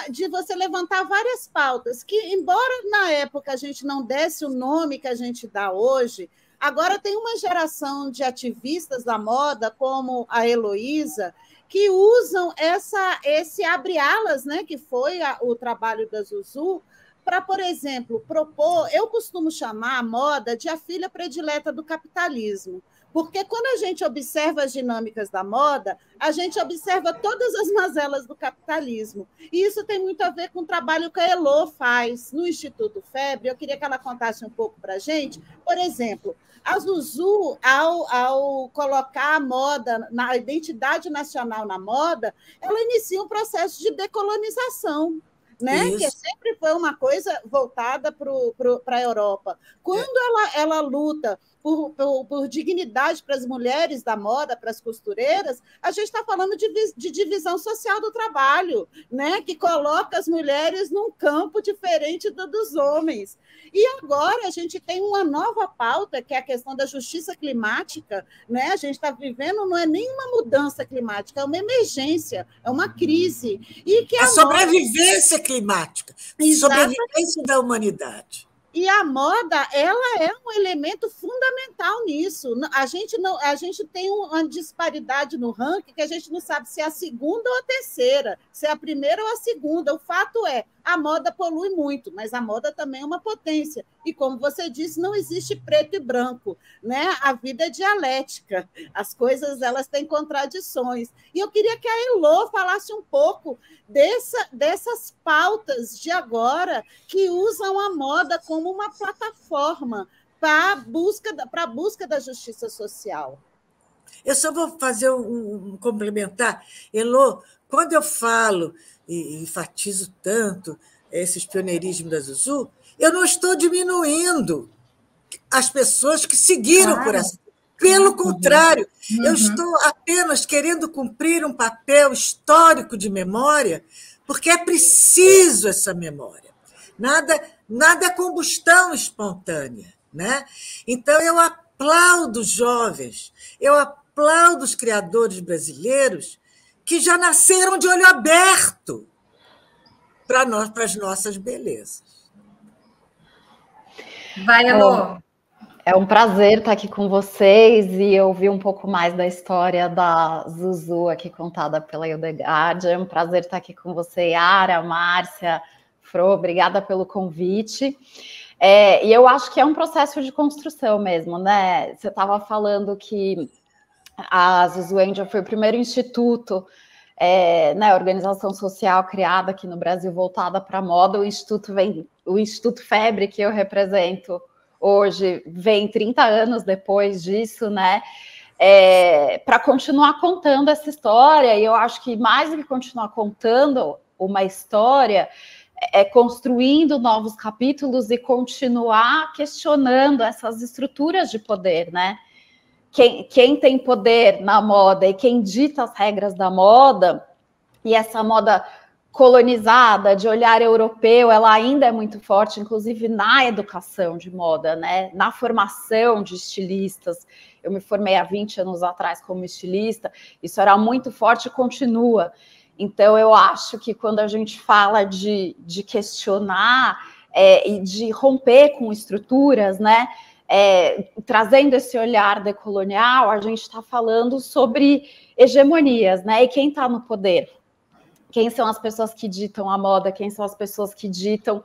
de você levantar várias pautas, que, embora na época a gente não desse o nome que a gente dá hoje, agora tem uma geração de ativistas da moda, como a Heloísa, que usam esse abre-alas, né, que foi o trabalho da Zuzu, para, por exemplo, propor... Eu costumo chamar a moda de a filha predileta do capitalismo, porque quando a gente observa as dinâmicas da moda, a gente observa todas as mazelas do capitalismo. E isso tem muito a ver com o trabalho que a Elo faz no Instituto Febre. Eu queria que ela contasse um pouco para a gente. Por exemplo, a Zuzu, ao colocar a moda, a identidade nacional na moda, ela inicia um processo de decolonização, né? Que sempre foi uma coisa voltada para a Europa. Quando ela luta por dignidade para as mulheres da moda, para as costureiras, a gente está falando de divisão social do trabalho, né? Que coloca as mulheres num campo diferente dos homens. E agora a gente tem uma nova pauta, que é a questão da justiça climática, né? A gente está vivendo, não é nenhuma mudança climática, é uma emergência, é uma crise. E que a sobrevivência climática, sobrevivência da humanidade. E a moda, ela é um elemento fundamental nisso. A gente tem uma disparidade no ranking que a gente não sabe se é a segunda ou a terceira, se é a primeira ou a segunda. O fato é, a moda polui muito, mas a moda também é uma potência. E, como você disse, não existe preto e branco, né? A vida é dialética, as coisas elas têm contradições. E eu queria que a Elô falasse um pouco dessas pautas de agora que usam a moda como uma plataforma para a busca da justiça social. Eu só vou fazer um complementar. Elô, quando eu falo e enfatizo tanto esses pioneirismos da Zuzu, eu não estou diminuindo as pessoas que seguiram por essa. Pelo contrário, eu estou apenas querendo cumprir um papel histórico de memória, porque é preciso essa memória. Nada é combustão espontânea, né? Então, eu aplaudo os jovens, eu aplaudo os criadores brasileiros que já nasceram de olho aberto para as nossas belezas. Vai, Elô. É um prazer estar aqui com vocês e ouvir um pouco mais da história da Zuzu aqui contada pela Hildegard. É um prazer estar aqui com você, Yara, Márcia, Fro, obrigada pelo convite. E eu acho que é um processo de construção mesmo, né? Você estava falando que a Zuzu Angel foi o primeiro instituto, né, organização social criada aqui no Brasil voltada para a moda. O Instituto Febre, que eu represento hoje, vem 30 anos depois disso, né? Para continuar contando essa história. E eu acho que mais do que continuar contando uma história, é construindo novos capítulos e continuar questionando essas estruturas de poder, né? Quem tem poder na moda e quem dita as regras da moda, e essa moda colonizada, de olhar europeu, ela ainda é muito forte, inclusive na educação de moda, né? Na formação de estilistas. Eu me formei há 20 anos atrás como estilista, isso era muito forte e continua. Então, eu acho que quando a gente fala de questionar e de romper com estruturas, né? Trazendo esse olhar decolonial, a gente está falando sobre hegemonias, né? E quem está no poder? Quem são as pessoas que ditam a moda? Quem são as pessoas que ditam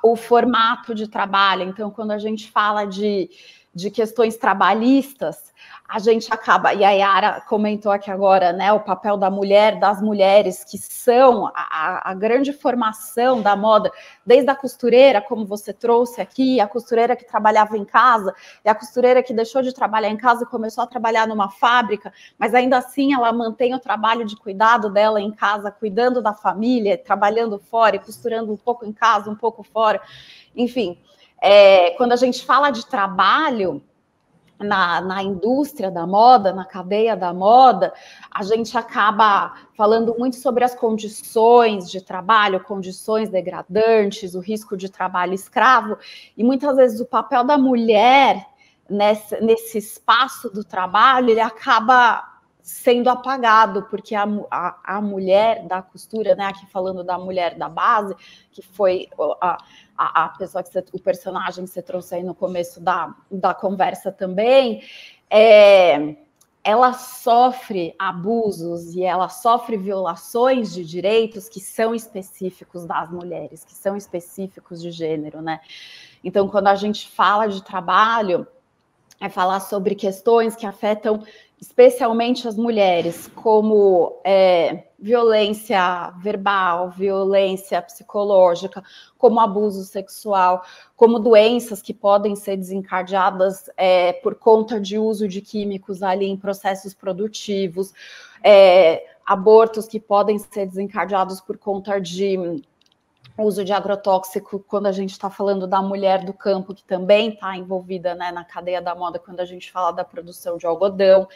o formato de trabalho? Então, quando a gente fala de questões trabalhistas, a gente acaba, e a Yara comentou aqui agora, né, o papel da mulher, das mulheres, que são a grande formação da moda, desde a costureira, como você trouxe aqui, a costureira que trabalhava em casa, e a costureira que deixou de trabalhar em casa e começou a trabalhar numa fábrica, mas ainda assim ela mantém o trabalho de cuidado dela em casa, cuidando da família, trabalhando fora e costurando um pouco em casa, um pouco fora, enfim. Quando a gente fala de trabalho na indústria da moda, na cadeia da moda, a gente acaba falando muito sobre as condições de trabalho, condições degradantes, o risco de trabalho escravo, e muitas vezes o papel da mulher nesse espaço do trabalho, ele acaba sendo apagado, porque a mulher da costura, né, aqui falando da mulher da base, que foi a pessoa o personagem que você trouxe aí no começo da conversa também, ela sofre abusos e ela sofre violações de direitos que são específicos das mulheres, que são específicos de gênero, né? Então, quando a gente fala de trabalho, é falar sobre questões que afetam especialmente as mulheres, como violência verbal, violência psicológica, como abuso sexual, como doenças que podem ser desencadeadas por conta de uso de químicos ali em processos produtivos, abortos que podem ser desencadeados por conta de uso de agrotóxico, quando a gente está falando da mulher do campo, que também está envolvida, né, na cadeia da moda, quando a gente fala da produção de algodão.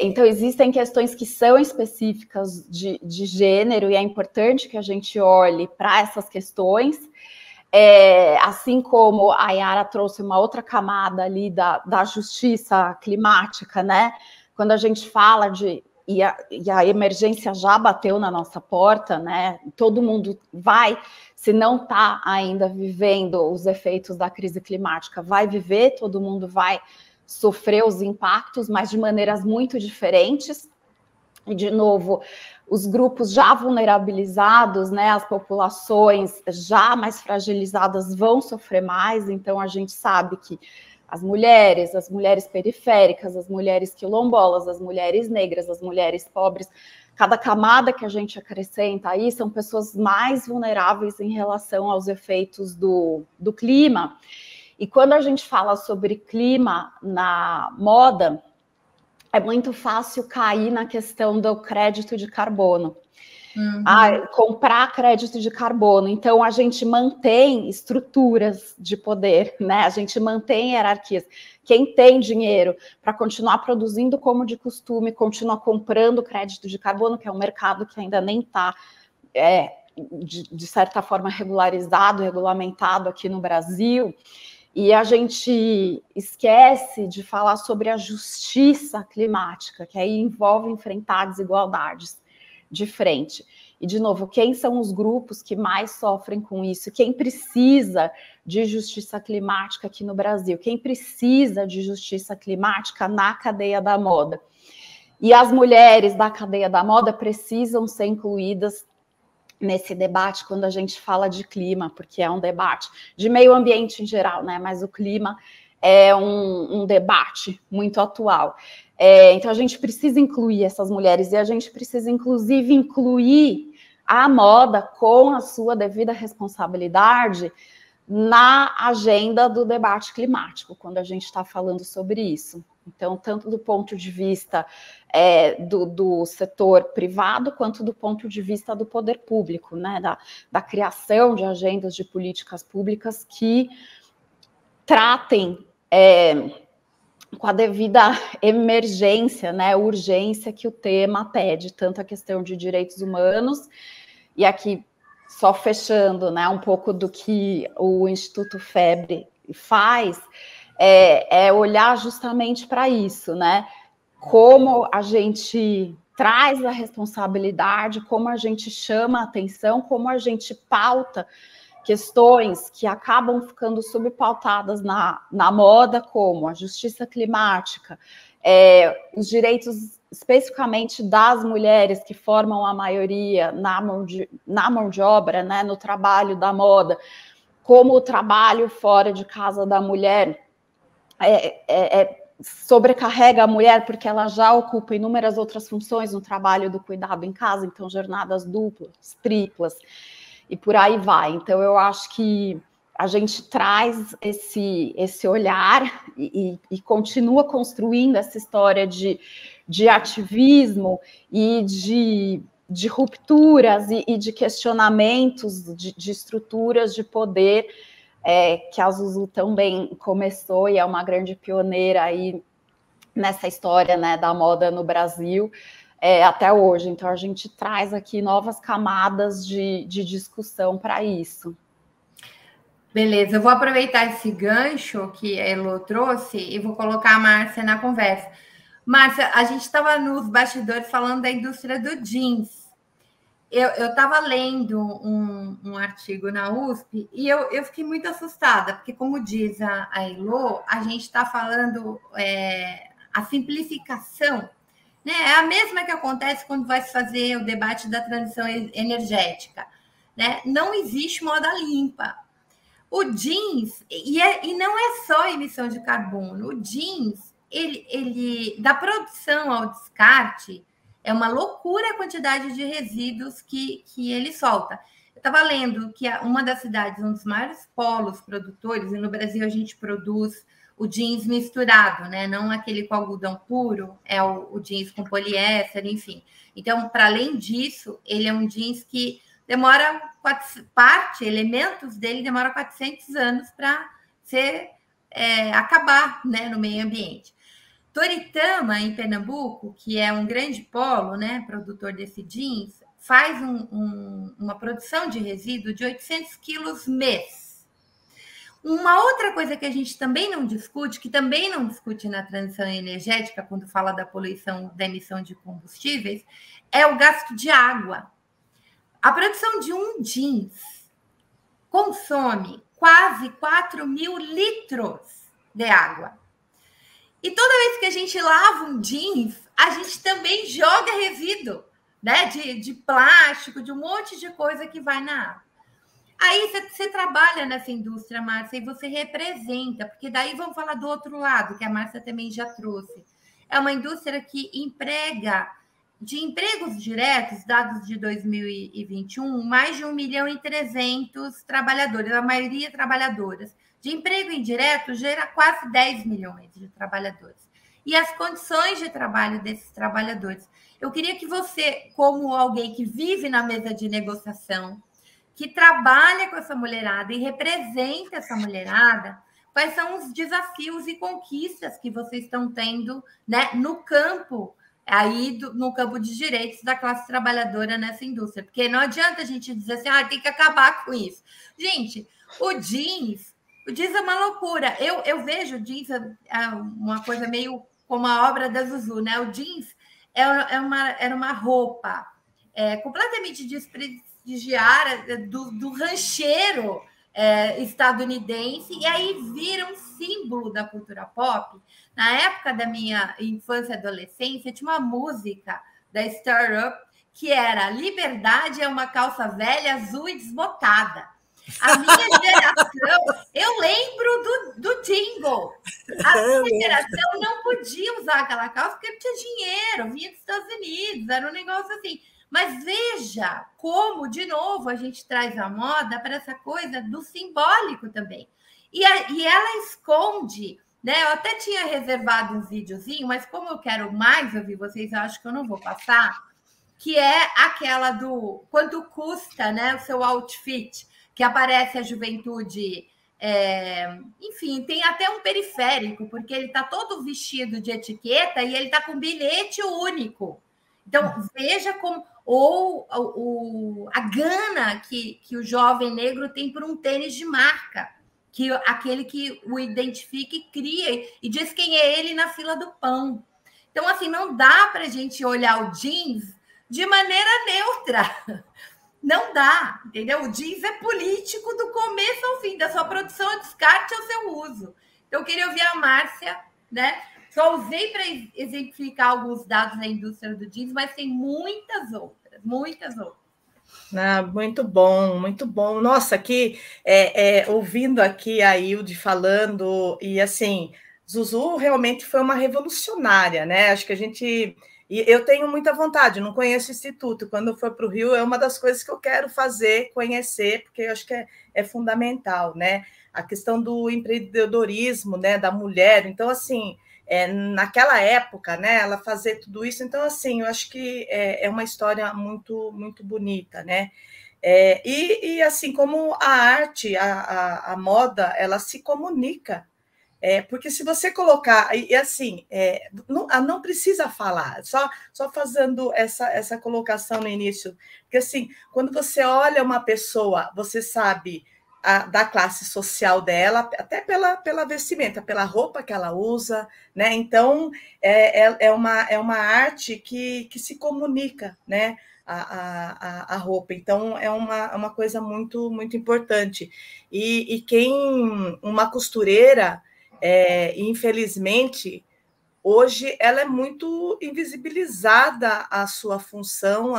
Então, existem questões que são específicas de gênero, e é importante que a gente olhe para essas questões, assim como a Yara trouxe uma outra camada ali da justiça climática, né? Quando a gente fala e a emergência já bateu na nossa porta, né? Todo mundo vai, se não está ainda vivendo os efeitos da crise climática, vai viver, todo mundo vai sofrer os impactos, mas de maneiras muito diferentes. E, de novo, os grupos já vulnerabilizados, né, as populações já mais fragilizadas vão sofrer mais, então a gente sabe que as mulheres periféricas, as mulheres quilombolas, as mulheres negras, as mulheres pobres, cada camada que a gente acrescenta aí são pessoas mais vulneráveis em relação aos efeitos do clima. E quando a gente fala sobre clima na moda, é muito fácil cair na questão do crédito de carbono. Comprar crédito de carbono. Então, a gente mantém estruturas de poder, né? A gente mantém hierarquias. Quem tem dinheiro para continuar produzindo como de costume, continua comprando crédito de carbono, que é um mercado que ainda nem está, de certa forma, regularizado, regulamentado aqui no Brasil. E a gente esquece de falar sobre a justiça climática, que aí envolve enfrentar desigualdades de frente. E, de novo, quem são os grupos que mais sofrem com isso? Quem precisa de justiça climática aqui no Brasil? Quem precisa de justiça climática na cadeia da moda? E as mulheres da cadeia da moda precisam ser incluídas nesse debate quando a gente fala de clima, porque é um debate de meio ambiente em geral, né? Mas o clima é um debate muito atual. Então, a gente precisa incluir essas mulheres e a gente precisa, inclusive, incluir a moda com a sua devida responsabilidade na agenda do debate climático, quando a gente está falando sobre isso. Então, tanto do ponto de vista do setor privado, quanto do ponto de vista do poder público, né? Da criação de agendas de políticas públicas que tratem com a devida emergência, né, urgência que o tema pede, tanto a questão de direitos humanos, e aqui, só fechando, né, um pouco do que o Instituto FEBRE faz, olhar justamente para isso, né, como a gente traz a responsabilidade, como a gente chama a atenção, como a gente pauta questões que acabam ficando subpautadas na moda, como a justiça climática, os direitos especificamente das mulheres que formam a maioria na mão de obra, né, no trabalho da moda, como o trabalho fora de casa da mulher sobrecarrega a mulher porque ela já ocupa inúmeras outras funções no trabalho do cuidado em casa, então jornadas duplas, triplas, e por aí vai. Então, eu acho que a gente traz esse olhar e continua construindo essa história de ativismo e de rupturas e de questionamentos de estruturas de poder, que a Zuzu também começou e é uma grande pioneira aí nessa história, né, da moda no Brasil, até hoje. Então, a gente traz aqui novas camadas de discussão para isso. Beleza, eu vou aproveitar esse gancho que a Elo trouxe e vou colocar a Márcia na conversa. Márcia, a gente estava nos bastidores falando da indústria do jeans. Eu estava lendo um artigo na USP e eu fiquei muito assustada, porque, como diz a Elo, a gente está falando a simplificação, né? É a mesma que acontece quando vai se fazer o debate da transição energética, né? Não existe moda limpa. O jeans, e não é só emissão de carbono, o jeans, ele da produção ao descarte, é uma loucura a quantidade de resíduos que ele solta. Eu estava lendo que uma das cidades, um dos maiores polos produtores, e no Brasil a gente produz o jeans misturado, né? Não aquele com algodão puro, é o jeans com poliéster, enfim. Então, para além disso, ele é um jeans que demora elementos dele demoram 400 anos para acabar, né, no meio ambiente. Toritama, em Pernambuco, que é um grande polo, né, produtor desse jeans, faz uma produção de resíduo de 800 quilos mês. Uma outra coisa que a gente também não discute, que também não discute na transição energética, quando fala da poluição da emissão de combustíveis, é o gasto de água. A produção de um jeans consome quase 4.000 litros de água. E toda vez que a gente lava um jeans, a gente também joga resíduo, né? De plástico, de um monte de coisa que vai na água. Aí você trabalha nessa indústria, Márcia, e você representa, porque daí vamos falar do outro lado, que a Márcia também já trouxe. É uma indústria que emprega, de empregos diretos, dados de 2021, mais de 1.300.000 trabalhadores, a maioria trabalhadoras. De emprego indireto, gera quase 10 milhões de trabalhadores. E as condições de trabalho desses trabalhadores. Eu queria que você, como alguém que vive na mesa de negociação, que trabalha com essa mulherada e representa essa mulherada, quais são os desafios e conquistas que vocês estão tendo, né, no campo, no campo de direitos da classe trabalhadora nessa indústria? Porque não adianta a gente dizer assim, tem que acabar com isso. Gente, o jeans é uma loucura. Eu vejo o jeans uma coisa meio como a obra da Zuzu, né? O jeans era uma roupa completamente desprestigiada do rancheiro estadunidense, e aí vira um símbolo da cultura pop. Na época da minha infância e adolescência, tinha uma música da Stir Up que era Liberdade é uma calça velha, azul e desbotada. A minha geração, eu lembro do jingle. A minha geração não podia usar aquela calça porque não tinha dinheiro, vinha dos Estados Unidos, era um negócio assim. Mas veja como, de novo, a gente traz a moda para essa coisa do simbólico também. E ela esconde, né? Eu até tinha reservado um videozinho, mas como eu quero mais ouvir vocês, eu acho que eu não vou passar, que é aquela do quanto custa, né, o seu outfit, que aparece a juventude, enfim, tem até um periférico, porque ele está todo vestido de etiqueta e ele está com bilhete único. Então, veja como... Ou a gana que o jovem negro tem por um tênis de marca, aquele que o identifica e cria, e diz quem é ele na fila do pão. Então, assim, não dá para a gente olhar o jeans de maneira neutra. Não dá, entendeu? O jeans é político do começo ao fim, da sua produção ao descarte ao seu uso. Então, eu queria ouvir a Márcia, né? Só usei para exemplificar alguns dados da indústria do jeans, mas tem muitas outras. Muito bom, muito bom. Nossa, aqui, ouvindo aqui a Hilde falando, e assim, Zuzu realmente foi uma revolucionária, né? Acho que e eu tenho muita vontade, não conheço o Instituto. Quando eu for para o Rio, é uma das coisas que eu quero fazer, conhecer, porque eu acho que é fundamental, né? A questão do empreendedorismo, né, da mulher. Então, assim, naquela época, né, ela fazer tudo isso. Então, assim, eu acho que é uma história muito, muito bonita, né? E assim, como a arte, a moda, ela se comunica. Porque se você colocar, e assim, não precisa falar, só fazendo essa colocação no início, porque assim, quando você olha uma pessoa, você sabe da classe social dela, até pela vestimenta, pela roupa que ela usa, né? Então, é uma arte que se comunica, né? A roupa. Então, é uma coisa muito, muito importante. E uma costureira, infelizmente, hoje ela é muito invisibilizada a sua função,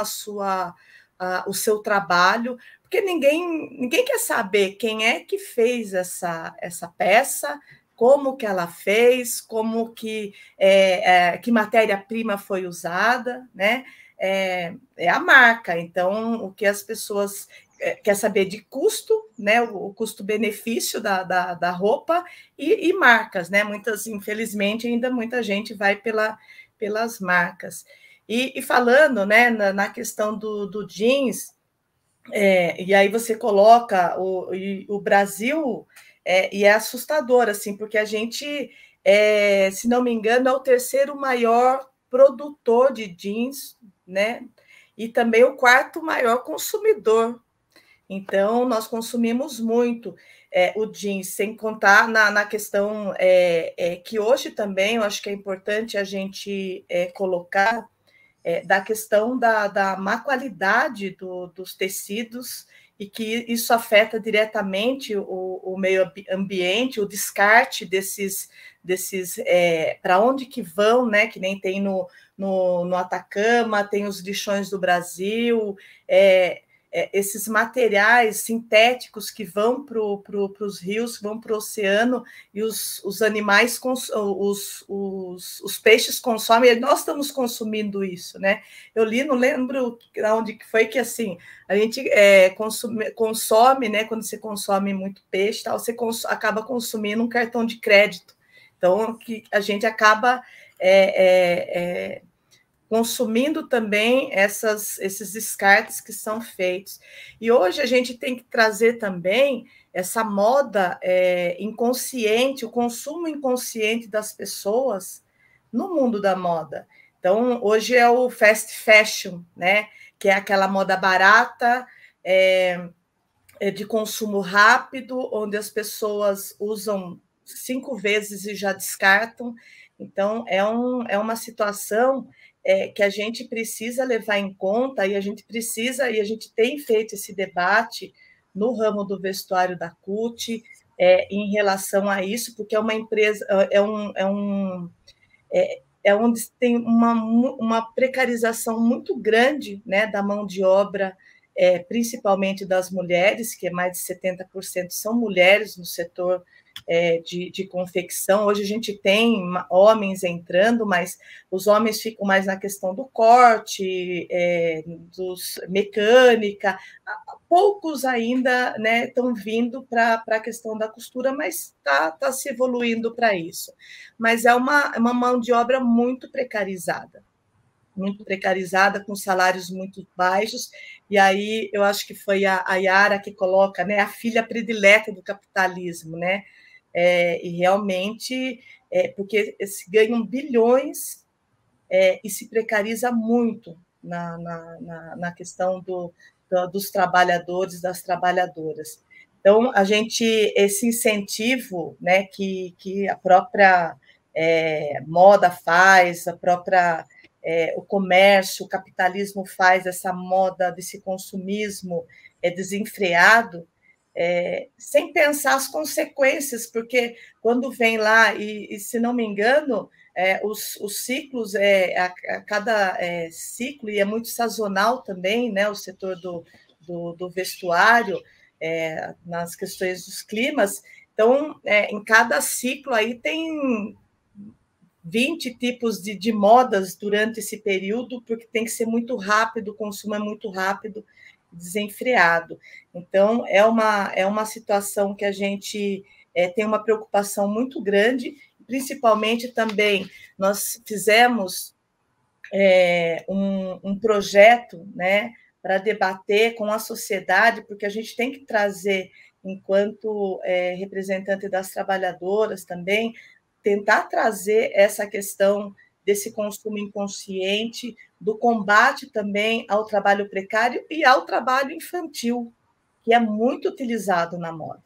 o seu trabalho, porque ninguém quer saber quem é que fez essa peça, como que ela fez, como que matéria-prima foi usada, né? É a marca. Então, o que as pessoas quer saber de custo, né? O custo-benefício da roupa e marcas, né? Infelizmente, ainda muita gente vai pelas marcas. E falando, né, na questão do jeans, e aí você coloca o Brasil, e é assustador, assim, porque a gente, se não me engano, é o terceiro maior produtor de jeans, né? E também o quarto maior consumidor. Então, nós consumimos muito o jeans, sem contar na questão que hoje também eu acho que é importante a gente colocar, da questão da má qualidade dos tecidos, e que isso afeta diretamente o meio ambiente, o descarte desses para onde que vão, né? Que nem tem no no Atacama, tem os lixões do Brasil, esses materiais sintéticos que vão para os rios, vão para o oceano, e os animais, os peixes consomem, e nós estamos consumindo isso, né? Eu li, não lembro onde que foi, que assim, a gente consome, né? Quando você consome muito peixe, tal, você acaba consumindo um cartão de crédito. Então, que a gente acaba consumindo também esses descartes que são feitos. E hoje a gente tem que trazer também essa moda inconsciente, o consumo inconsciente das pessoas no mundo da moda. Então, hoje é o fast fashion, né? Que é aquela moda barata, de consumo rápido, onde as pessoas usam 5 vezes e já descartam. Então, é uma situação que a gente precisa levar em conta, e a gente tem feito esse debate no ramo do vestuário da CUT, em relação a isso, porque é uma empresa, onde tem uma precarização muito grande, né, da mão de obra, principalmente das mulheres, que mais de 70% são mulheres no setor de confecção. Hoje a gente tem homens entrando, mas os homens ficam mais na questão do corte, mecânica. Poucos ainda, né, estão vindo para a questão da costura, mas está se evoluindo para isso. Mas é uma mão de obra muito precarizada, com salários muito baixos. E aí eu acho que foi a Yara que coloca, né, a filha predileta do capitalismo, né? E realmente, porque se ganham bilhões e se precariza muito na questão dos trabalhadores, das trabalhadoras. Então, esse incentivo, né, que a própria moda faz, o comércio, o capitalismo faz, essa moda desse consumismo desenfreado, sem pensar as consequências, porque quando vem lá, e se não me engano, os ciclos, a cada ciclo, e é muito sazonal também, né, o setor do vestuário, nas questões dos climas. Então, em cada ciclo aí tem 20 tipos de modas durante esse período, porque tem que ser muito rápido, o consumo é muito rápido, desenfreado. Então, é uma situação que a gente tem uma preocupação muito grande, principalmente também nós fizemos um projeto, né, para debater com a sociedade, porque a gente tem que trazer, enquanto representante das trabalhadoras também, tentar trazer essa questão desse consumo inconsciente, do combate também ao trabalho precário e ao trabalho infantil, que é muito utilizado na moda.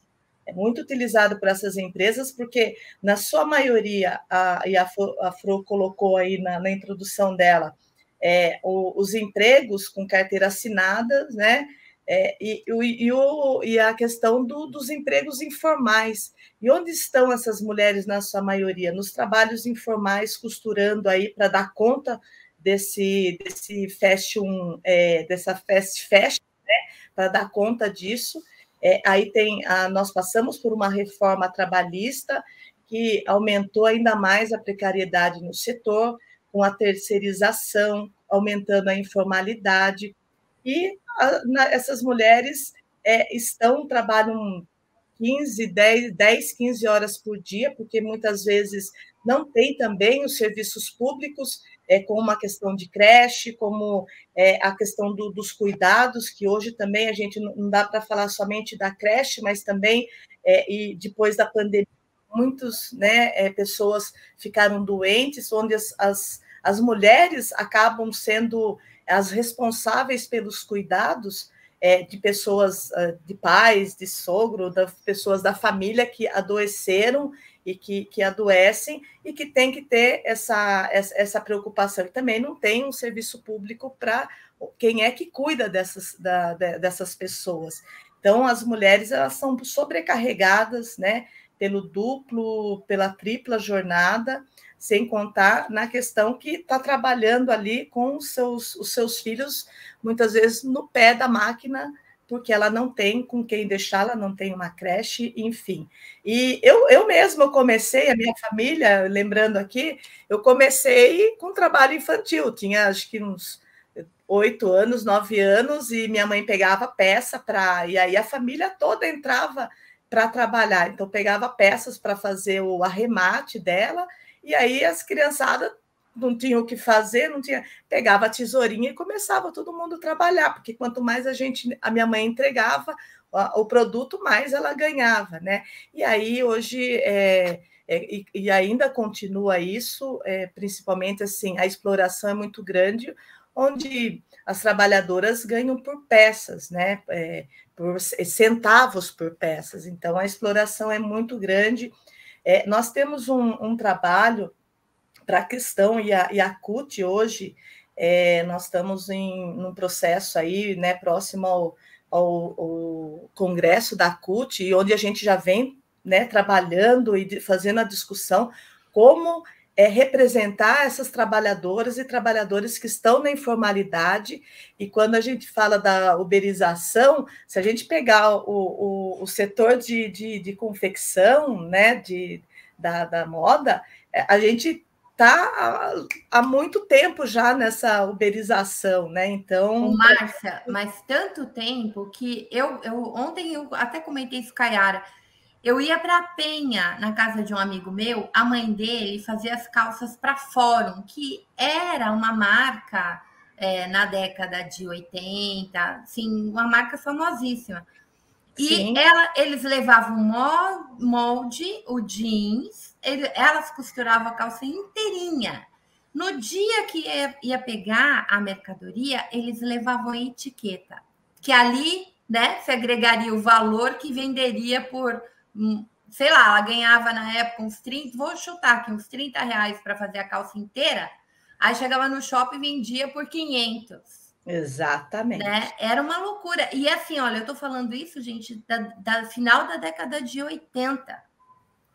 É muito utilizado por essas empresas, porque, na sua maioria, a Fro colocou aí na introdução dela, os empregos com carteira assinada, né? E a questão dos empregos informais. E onde estão essas mulheres, na sua maioria? Nos trabalhos informais, costurando aí para dar conta desse fashion, dessa fast fashion, né? Para dar conta disso. Aí nós passamos por uma reforma trabalhista que aumentou ainda mais a precariedade no setor, com a terceirização, aumentando a informalidade. E essas mulheres trabalham 10, 15 horas por dia, porque muitas vezes não tem também os serviços públicos, como a questão de creche, como a questão dos cuidados, que hoje também a gente não dá para falar somente da creche, mas também, e depois da pandemia, muitas, né, pessoas ficaram doentes, onde as mulheres acabam sendo as responsáveis pelos cuidados de pessoas, de pais, de sogro, das pessoas da família que adoeceram e que adoecem, e que tem que ter essa preocupação. E também não tem um serviço público para quem é que cuida dessas pessoas. Então, as mulheres, elas são sobrecarregadas, né, pela tripla jornada, sem contar na questão que está trabalhando ali com os seus filhos, muitas vezes no pé da máquina, porque ela não tem com quem deixar, ela não tem uma creche, enfim. E eu mesma comecei, a minha família, lembrando aqui, eu comecei com trabalho infantil, tinha acho que uns 8 anos, 9 anos, e minha mãe pegava peça e aí a família toda entrava para trabalhar, então pegava peças para fazer o arremate dela, e aí as criançadas não tinham o que fazer, pegava a tesourinha e começava todo mundo a trabalhar, porque quanto mais a minha mãe entregava o produto, mais ela ganhava, né? E aí hoje e ainda continua isso, principalmente assim, a exploração é muito grande, onde as trabalhadoras ganham por peças, né? Por centavos por peças. Então a exploração é muito grande. Nós temos um trabalho para a questão, e a CUT hoje, nós estamos num processo aí, né, próximo ao congresso da CUT, onde a gente já vem, né, trabalhando e fazendo a discussão como representar essas trabalhadoras e trabalhadores que estão na informalidade, e quando a gente fala da uberização, se a gente pegar o setor de confecção, né, da moda, a gente está há muito tempo já nessa uberização, né? Então. Márcia, mas tanto tempo que ontem eu até comentei isso com a Yara. Eu ia para a Penha, na casa de um amigo meu, a mãe dele fazia as calças para Fórum, que era uma marca na década de 80, assim, uma marca famosíssima. E eles levavam o molde, o jeans, elas costuravam a calça inteirinha. No dia que ia pegar a mercadoria, eles levavam a etiqueta, que ali, né, se agregaria o valor que venderia por, sei lá, ela ganhava na época uns 30, vou chutar aqui, uns R$30 para fazer a calça inteira, aí chegava no shopping e vendia por 500. Exatamente. Né? Era uma loucura. E assim, olha, eu estou falando isso, gente, da final da década de 80.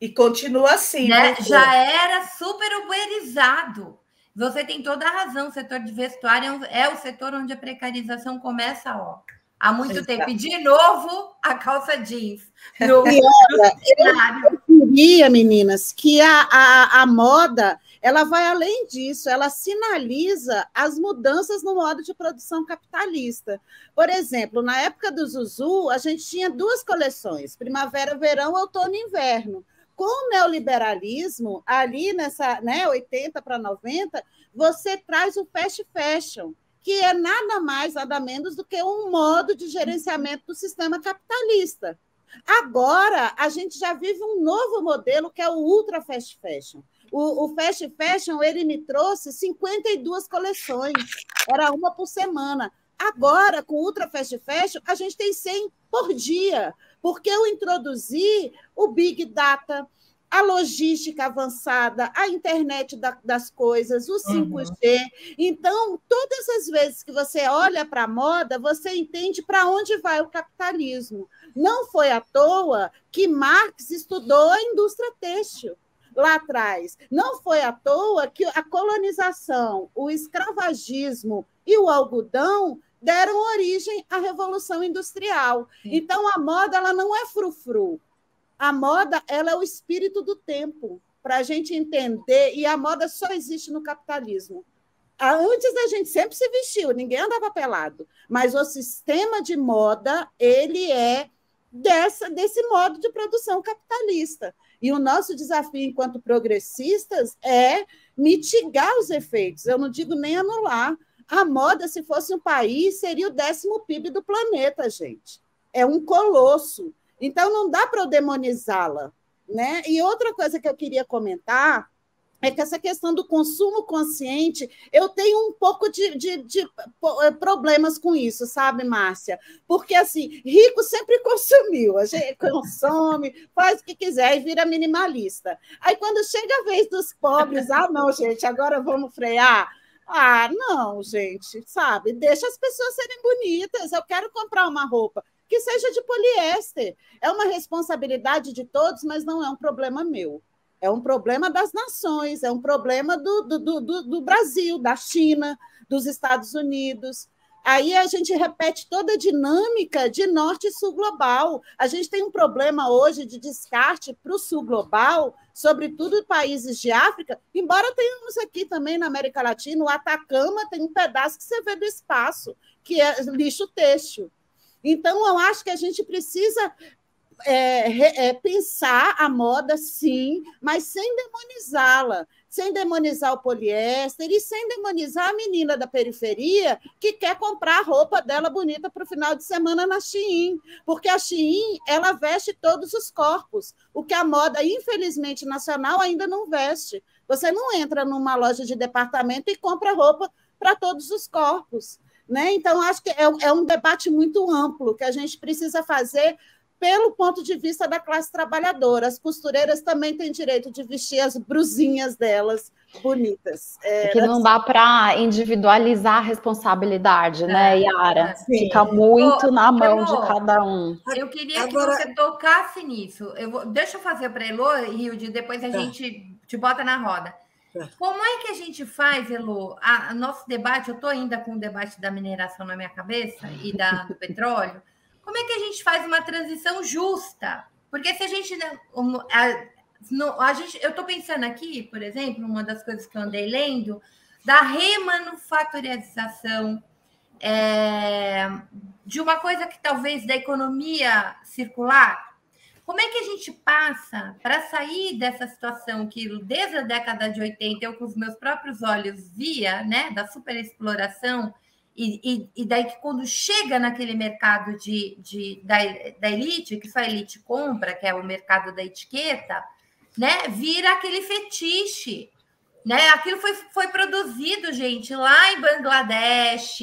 E continua assim. Né? Já era super uberizado. Você tem toda a razão, o setor de vestuário é o setor onde a precarização começa, há muito tempo. E, de novo, a calça jeans. E olha, eu queria, meninas, que a moda... ela vai além disso, ela sinaliza as mudanças no modo de produção capitalista. Por exemplo, na época do Zuzu, a gente tinha 2 coleções, primavera, verão, outono e inverno. Com o neoliberalismo, ali nessa 80 para 90, você traz o fast fashion, que é nada mais, nada menos do que um modo de gerenciamento do sistema capitalista. Agora, a gente já vive um novo modelo, que é o ultra fast fashion. O fast fashion, ele me trouxe 52 coleções, era uma por semana. Agora, com o ultra fast fashion, a gente tem 100 por dia, porque eu introduzi o Big Data, a logística avançada, a internet das coisas, o 5G. Então, todas as vezes que você olha para a moda, você entende para onde vai o capitalismo. Não foi à toa que Marx estudou a indústria têxtil lá atrás. Não foi à toa que a colonização, o escravagismo e o algodão deram origem à Revolução Industrial. Sim. Então, a moda ela não é frufru. A moda ela é o espírito do tempo, para a gente entender, e a moda só existe no capitalismo. Antes a gente sempre se vestiu, ninguém andava pelado, mas o sistema de moda ele é desse modo de produção capitalista. E o nosso desafio enquanto progressistas é mitigar os efeitos, eu não digo nem anular. A moda, se fosse um país, seria o 10º PIB do planeta, gente. É um colosso. Então, não dá para eu demonizá-la, né? E outra coisa que eu queria comentar é que essa questão do consumo consciente, eu tenho um pouco de problemas com isso, sabe, Márcia? Porque, assim, rico sempre consumiu, a gente consome, faz o que quiser e vira minimalista. Aí, quando chega a vez dos pobres, não, gente, agora vamos frear. Não, gente, sabe? Deixa as pessoas serem bonitas, eu quero comprar uma roupa que seja de poliéster. É uma responsabilidade de todos, mas não é um problema meu. É um problema das nações, é um problema do Brasil, da China, dos Estados Unidos. Aí a gente repete toda a dinâmica de norte e sul global. A gente tem um problema hoje de descarte para o sul global, sobretudo em países de África, embora tenhamos aqui também na América Latina, o Atacama tem um pedaço que você vê do espaço, que é lixo têxtil. Então, eu acho que a gente precisa pensar a moda, sim, mas sem demonizá-la, sem demonizar o poliéster e sem demonizar a menina da periferia que quer comprar a roupa dela bonita para o final de semana na Shein, porque a Shein, ela veste todos os corpos, o que a moda, infelizmente, nacional ainda não veste. Você não entra numa loja de departamento e compra roupa para todos os corpos, né? Então, acho que é um debate muito amplo que a gente precisa fazer pelo ponto de vista da classe trabalhadora. As costureiras também têm direito de vestir as brusinhas delas bonitas. Que não dá para individualizar a responsabilidade, né, Yara? Fica muito na mão de cada um. Eu queria que você tocasse nisso. Deixa eu fazer para a Elo, Hilde, depois a gente te bota na roda. Como é que a gente faz, Elo? Nosso debate, eu estou ainda com o debate da mineração na minha cabeça e do petróleo. Como é que a gente faz uma transição justa? Porque se a gente eu estou pensando aqui, por exemplo, uma das coisas que eu andei lendo, da remanufaturização de uma coisa que talvez da economia circular. Como é que a gente passa para sair dessa situação que desde a década de 80 eu com os meus próprios olhos via, né, da superexploração, e daí que quando chega naquele mercado da elite, que só a elite compra, que é o mercado da etiqueta, né, vira aquele fetiche, né? Aquilo foi produzido, gente, lá em Bangladesh,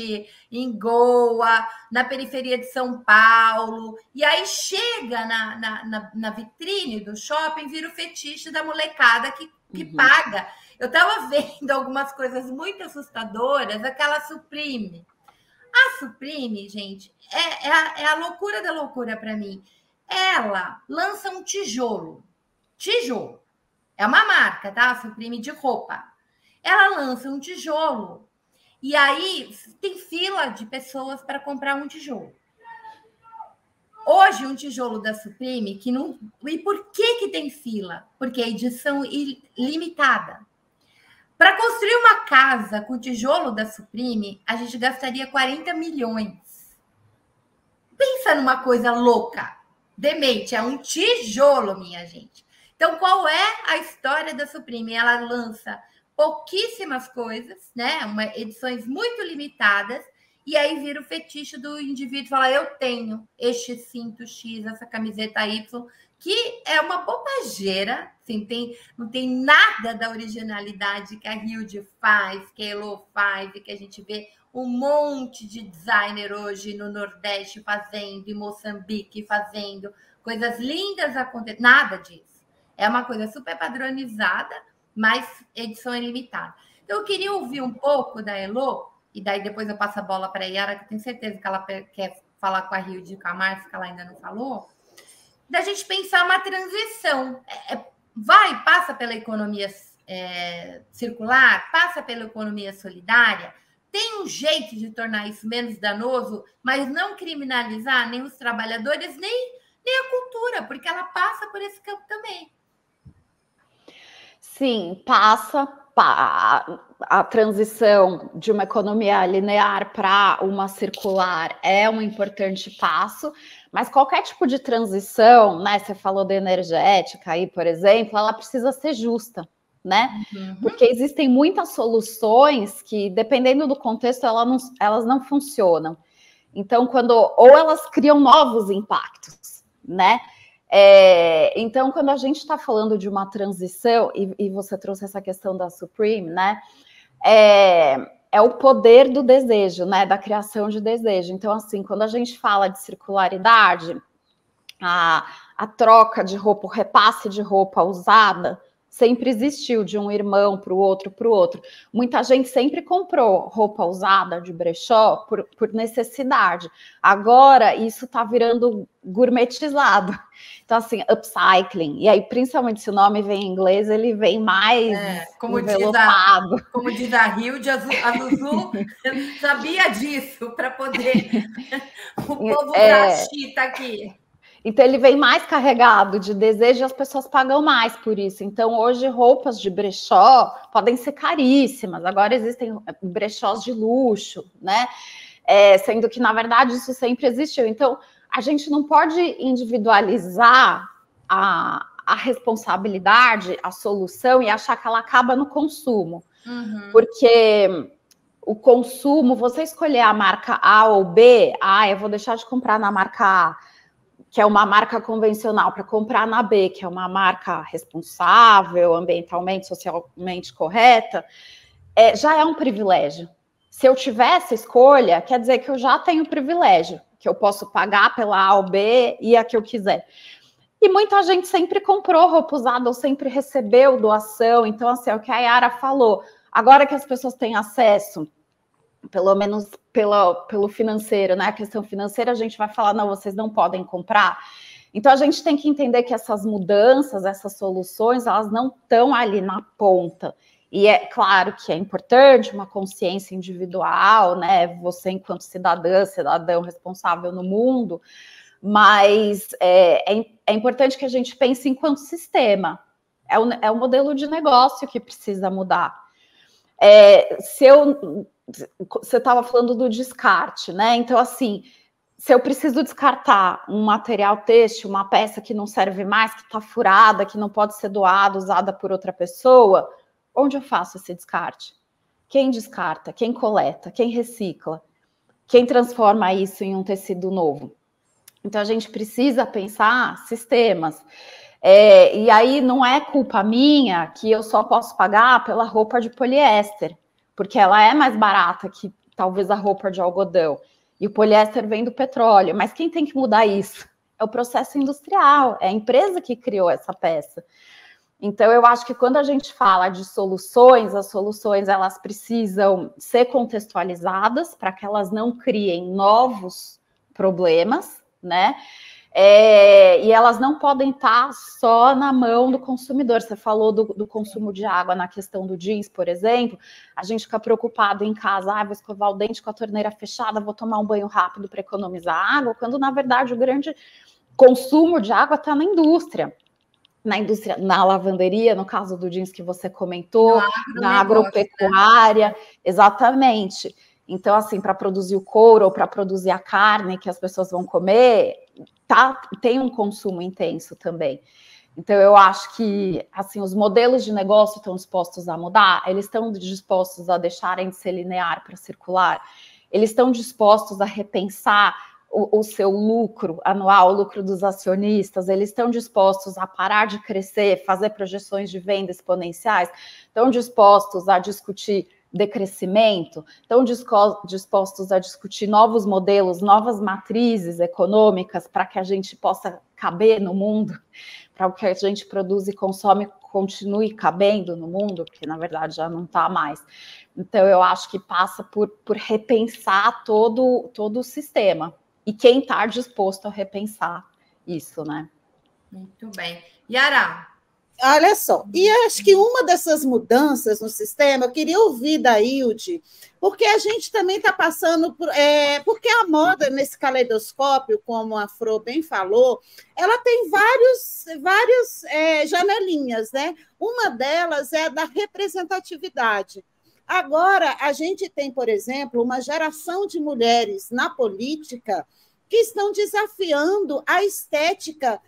em Goa, na periferia de São Paulo, e aí chega na vitrine do shopping, vira o fetiche da molecada que paga. Eu estava vendo algumas coisas muito assustadoras, aquela Supreme. A Supreme, gente, é a loucura da loucura para mim. Ela lança um tijolo. Tijolo. É uma marca, tá? A Supreme de roupa. Ela lança um tijolo. E aí tem fila de pessoas para comprar um tijolo. Hoje, um tijolo da Supreme, que não... E por que tem fila? Porque é edição limitada. Para construir uma casa com tijolo da Supreme, a gente gastaria 40 milhões. Pensa numa coisa louca, demente. É um tijolo, minha gente. Então, qual é a história da Supreme? Ela lança pouquíssimas coisas, né? Edições muito limitadas, e aí vira o fetiche do indivíduo. Fala, eu tenho este cinto X, essa camiseta Y, que é uma bobageira, assim, não tem nada da originalidade que a Hilde faz, que a Elo faz, e que a gente vê um monte de designer hoje no Nordeste fazendo, em Moçambique fazendo, coisas lindas acontecendo, nada disso. É uma coisa super padronizada, mas edição é limitada. Então, eu queria ouvir um pouco da Elo, e daí depois eu passo a bola para a Yara, que eu tenho certeza que ela quer falar com a Hilde e com a Márcia, que ela ainda não falou, da gente pensar uma transição. Passa pela economia circular, passa pela economia solidária, tem um jeito de tornar isso menos danoso, mas não criminalizar nem os trabalhadores, nem a cultura, porque ela passa por esse campo também. Sim, passa a transição de uma economia linear para uma circular é um importante passo, mas qualquer tipo de transição, né? Você falou da energética aí, por exemplo, ela precisa ser justa, né? Porque existem muitas soluções que, dependendo do contexto, elas não funcionam. Então, ou elas criam novos impactos, né? Então, quando a gente está falando de uma transição, e você trouxe essa questão da Supreme, né? É o poder do desejo, né? Da criação de desejo. Então, assim, quando a gente fala de circularidade, a troca de roupa, o repasse de roupa usada, sempre existiu, de um irmão para o outro, para o outro. Muita gente sempre comprou roupa usada de brechó por necessidade. Agora, isso está virando gourmetizado. Então, assim, upcycling. E aí, principalmente, se o nome vem em inglês, ele vem mais envelopado. Como diz a Hilde, a Zuzu sabia disso para poder o povo da chita aqui. Então, ele vem mais carregado de desejo e as pessoas pagam mais por isso. Então, hoje, roupas de brechó podem ser caríssimas. Agora, existem brechós de luxo, né? Sendo que, na verdade, isso sempre existiu. Então, a gente não pode individualizar a responsabilidade, a solução e achar que ela acaba no consumo. Porque o consumo, você escolher a marca A ou B, eu vou deixar de comprar na marca A, que é uma marca convencional, para comprar na B, que é uma marca responsável, ambientalmente, socialmente correta, já é um privilégio. Se eu tivesse escolha, quer dizer que eu já tenho privilégio, que eu posso pagar pela A ou B e a que eu quiser. E muita gente sempre comprou roupa usada ou sempre recebeu doação. Então, assim, é o que a Yara falou. Agora que as pessoas têm acesso, pelo menos pelo financeiro, né? A questão financeira, a gente vai falar, não, vocês não podem comprar. Então, a gente tem que entender que essas mudanças, essas soluções, elas não estão ali na ponta. E é claro que é importante uma consciência individual, né? Você, enquanto cidadão responsável no mundo, mas é importante que a gente pense enquanto sistema. É o modelo de negócio que precisa mudar. Você estava falando do descarte, né? Então, assim, se eu preciso descartar um material têxtil, uma peça que não serve mais, que está furada, que não pode ser doada, usada por outra pessoa, onde eu faço esse descarte? Quem descarta? Quem coleta? Quem recicla? Quem transforma isso em um tecido novo? Então, a gente precisa pensar sistemas. E aí não é culpa minha que eu só posso pagar pela roupa de poliéster, porque ela é mais barata que talvez a roupa de algodão. E o poliéster vem do petróleo. Mas quem tem que mudar isso? É o processo industrial, é a empresa que criou essa peça. Então, eu acho que quando a gente fala de soluções, as soluções elas precisam ser contextualizadas para que elas não criem novos problemas, né? E elas não podem estar só na mão do consumidor. Você falou do consumo de água na questão do jeans, por exemplo. A gente fica preocupado em casa, vou escovar o dente com a torneira fechada, vou tomar um banho rápido para economizar água, quando, na verdade, o grande consumo de água está na indústria, na lavanderia, no caso do jeans que você comentou, na agropecuária, né? Exatamente. Então, assim, para produzir o couro ou para produzir a carne que as pessoas vão comer, tem um consumo intenso também. Então, eu acho que, assim, os modelos de negócio estão dispostos a mudar, eles estão dispostos a deixarem de ser linear para circular, eles estão dispostos a repensar o seu lucro anual, o lucro dos acionistas, eles estão dispostos a parar de crescer, fazer projeções de venda exponenciais, estão dispostos a discutir decrescimento, estão dispostos a discutir novos modelos, novas matrizes econômicas para que a gente possa caber no mundo, para o que a gente produz e consome continue cabendo no mundo, porque na verdade já não está mais. Então eu acho que passa por repensar todo o sistema. E quem está disposto a repensar isso, né? Muito bem. Yara? Olha só, e acho que uma dessas mudanças no sistema, eu queria ouvir da Hilde, porque a gente também está passando por... porque a moda, nesse caleidoscópio, como a Fro bem falou, ela tem várias janelinhas, né? Uma delas é a da representatividade. Agora, a gente tem, por exemplo, uma geração de mulheres na política que estão desafiando a estética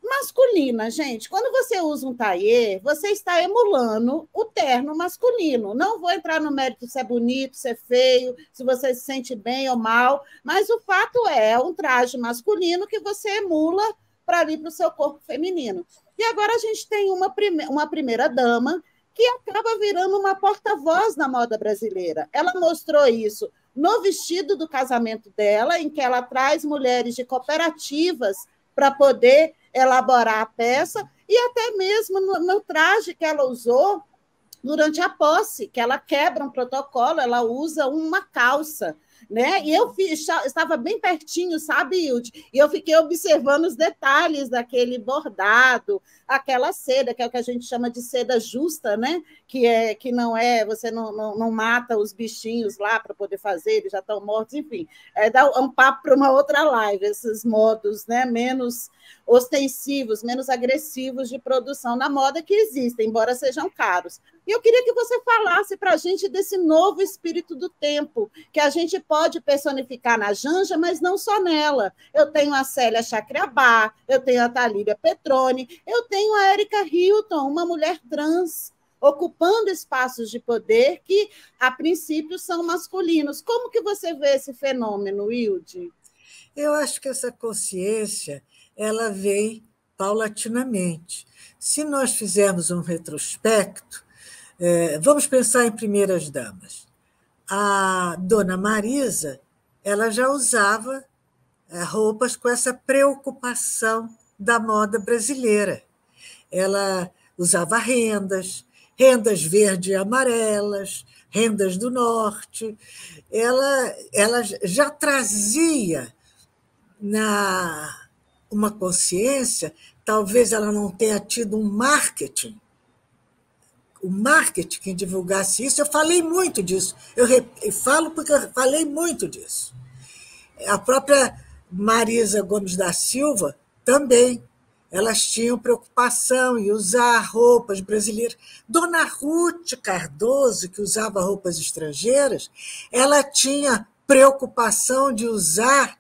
masculina, gente. Quando você usa um tailleur, você está emulando o terno masculino. Não vou entrar no mérito se é bonito, se é feio, se você se sente bem ou mal, mas o fato é um traje masculino que você emula para ali para o seu corpo feminino. E agora a gente tem uma primeira-dama que acaba virando uma porta-voz na moda brasileira. Ela mostrou isso no vestido do casamento dela, em que ela traz mulheres de cooperativas para poder elaborar a peça, e até mesmo no traje que ela usou durante a posse, que ela quebra um protocolo, ela usa uma calça, né? E eu estava bem pertinho, sabe, Hilde? E eu fiquei observando os detalhes daquele bordado, aquela seda, que é o que a gente chama de seda justa, né? Que não é, você não mata os bichinhos lá para poder fazer, eles já estão mortos, enfim. Dá um papo para uma outra live, esses modos, né, menos ostensivos, menos agressivos de produção na moda que existem, embora sejam caros. E eu queria que você falasse para a gente desse novo espírito do tempo, que a gente pode personificar na Janja, mas não só nela. Eu tenho a Célia Chacriabá, eu tenho a Thalíria Petroni, eu tenho a Érica Hilton, uma mulher trans, ocupando espaços de poder que, a princípio, são masculinos. Como que você vê esse fenômeno, Hilde? Eu acho que essa consciência ela vem paulatinamente. Se nós fizermos um retrospecto, vamos pensar em primeiras damas. A dona Marisa ela já usava roupas com essa preocupação da moda brasileira. Ela usava rendas verde e amarelas, rendas do norte. Ela já trazia uma consciência, talvez ela não tenha tido um marketing, o marketing que divulgasse isso. Eu falei muito disso, eu falo porque eu falei muito disso. A própria Marisa Gomes da Silva também, elas tinham preocupação em usar roupas brasileiras. Dona Ruth Cardoso, que usava roupas estrangeiras, ela tinha preocupação de usar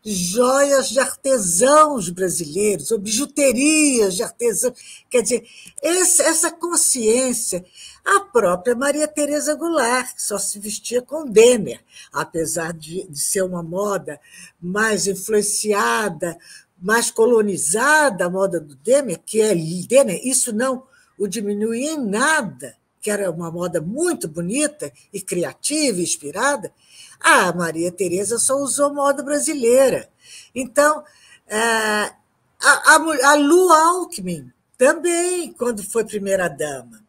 joias de artesãos brasileiros, ou bijuterias de artesãos. Quer dizer, essa consciência, a própria Maria Tereza Goulart, que só se vestia com Denner, apesar de ser uma moda mais influenciada, mais colonizada, a moda do Denner, que é Denner, isso não o diminuía em nada, que era uma moda muito bonita e criativa e inspirada. A Maria Tereza só usou moda brasileira. Então, a Lu Alckmin também, quando foi primeira-dama,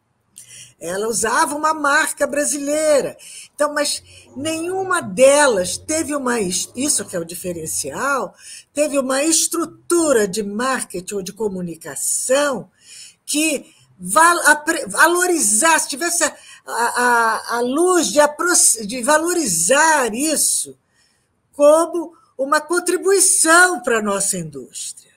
ela usava uma marca brasileira. Então, mas nenhuma delas teve isso que é o diferencial, teve uma estrutura de marketing ou de comunicação que valorizasse, tivesse a luz de valorizar isso como uma contribuição para a nossa indústria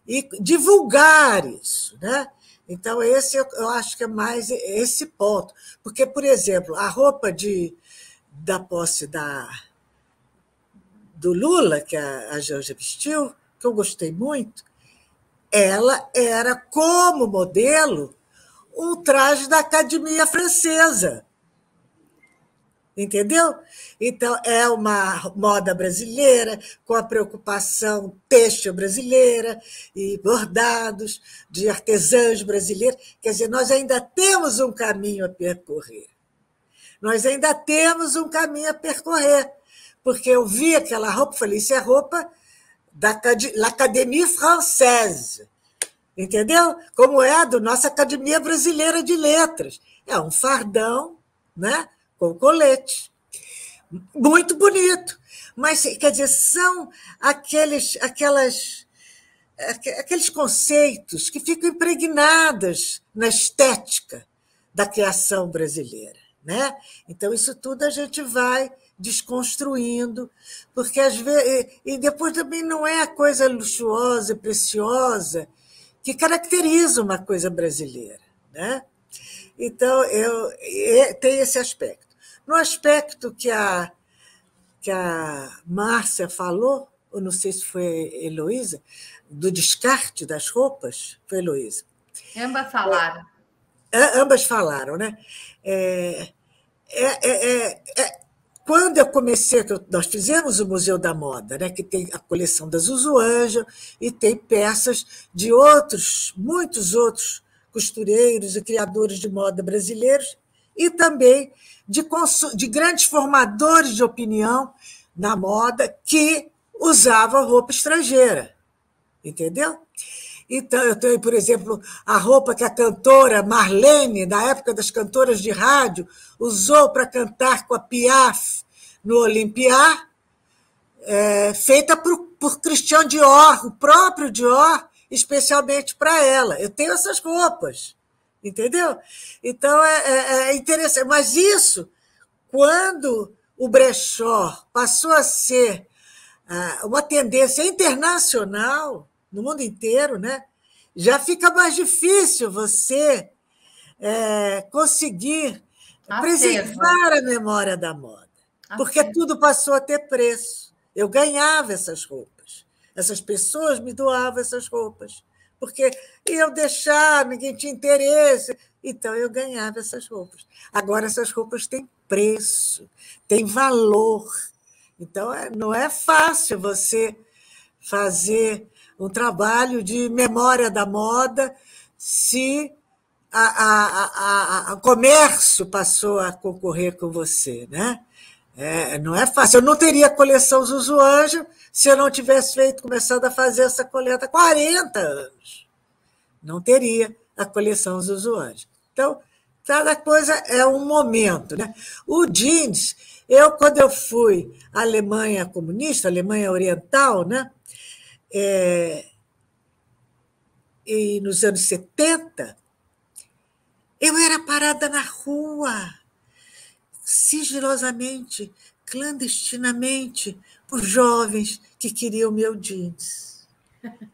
e divulgar isso, né? Então, esse eu acho que é mais esse ponto. Porque, por exemplo, a roupa da posse do Lula, que a Janja vestiu, que eu gostei muito, ela era, como modelo, um traje da Academia Francesa. Entendeu? Então, é uma moda brasileira, com a preocupação têxtil brasileira e bordados de artesãos brasileiros. Quer dizer, nós ainda temos um caminho a percorrer. Porque eu vi aquela roupa e falei, isso é roupa da Académie Française. Entendeu? Como é a da nossa Academia Brasileira de Letras. É um fardão, né? Com colete. Muito bonito. Mas, quer dizer, são aqueles conceitos que ficam impregnados na estética da criação brasileira, né? Então, isso tudo a gente vai desconstruindo, porque às vezes. E depois também não é a coisa luxuosa e preciosa que caracteriza uma coisa brasileira, né? Então, tem esse aspecto. No aspecto que a Márcia falou, ou não sei se foi Heloísa, do descarte das roupas, foi Heloísa. Ambas falaram. Ambas falaram, né? Quando eu comecei, nós fizemos o Museu da Moda, né, que tem a coleção da Zuzu Ângelo e tem peças de muitos outros costureiros e criadores de moda brasileiros e também de grandes formadores de opinião na moda que usavam roupa estrangeira, entendeu? Então, eu tenho, por exemplo, a roupa que a cantora Marlene, na época das cantoras de rádio, usou para cantar com a Piaf no Olympia, feita por Christian Dior, o próprio Dior, especialmente para ela. Eu tenho essas roupas, entendeu? Então, é interessante. Mas isso, quando o brechó passou a ser uma tendência internacional, no mundo inteiro, né? Já fica mais difícil você conseguir preservar a memória da moda, porque tudo passou a ter preço. Eu ganhava essas roupas, essas pessoas me doavam essas roupas, porque iam deixar, ninguém tinha interesse, então eu ganhava essas roupas. Agora essas roupas têm preço, têm valor, então não é fácil você fazer um trabalho de memória da moda se o comércio passou a concorrer com você, né? Não é fácil. Eu não teria a coleção Zuzu Anjo se eu não tivesse começado a fazer essa coleta há 40 anos. Não teria a coleção Zuzu Anjo. Então, cada coisa é um momento, né? O jeans, quando eu fui à Alemanha comunista, Alemanha Oriental, né? E nos anos 70, eu era parada na rua, sigilosamente, clandestinamente, por jovens que queriam meu jeans.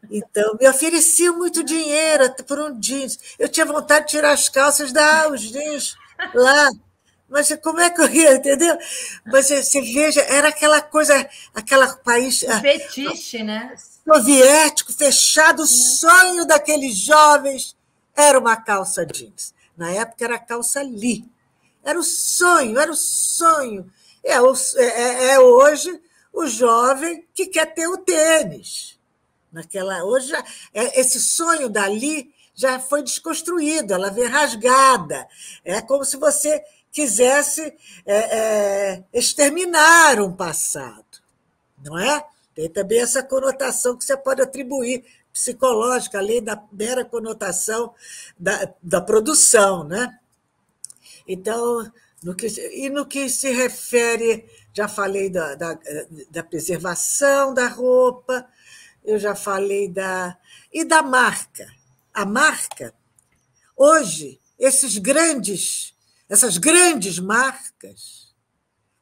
Então, me ofereciam muito dinheiro por um jeans. Eu tinha vontade de tirar as calças, dar os jeans lá. Mas como é que eu ia, entendeu? Mas você veja, era aquela coisa, aquele país... Fetiche, né? Soviético, fechado, o sonho daqueles jovens era uma calça jeans. Na época era a calça Lee. Era o sonho, era o sonho. É hoje o jovem que quer ter o tênis. Hoje, esse sonho da Lee já foi desconstruído, ela vem rasgada. É como se você quisesse exterminar um passado, não é? Tem também essa conotação que você pode atribuir, psicológica, além da mera conotação da produção, né? Então, no que se refere, já falei da preservação da roupa, eu já falei e da marca. A marca, hoje, essas grandes marcas,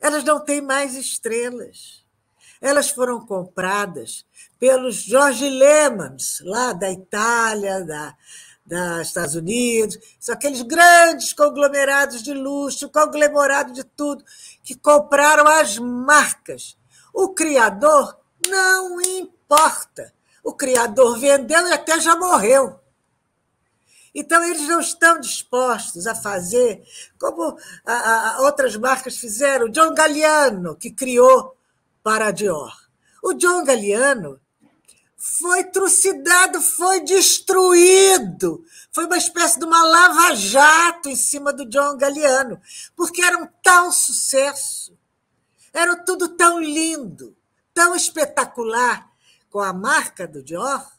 elas não têm mais estrelas. Elas foram compradas pelos Jorge Lemans, lá da Itália, dos Estados Unidos. São aqueles grandes conglomerados de luxo, conglomerado de tudo, que compraram as marcas. O criador não importa. O criador vendeu e até já morreu. Então, eles não estão dispostos a fazer como outras marcas fizeram. O John Galliano, que criou para a Dior. O John Galliano foi trucidado, foi destruído. Foi uma espécie de uma lava-jato em cima do John Galliano, porque era um tal sucesso, era tudo tão lindo, tão espetacular com a marca do Dior,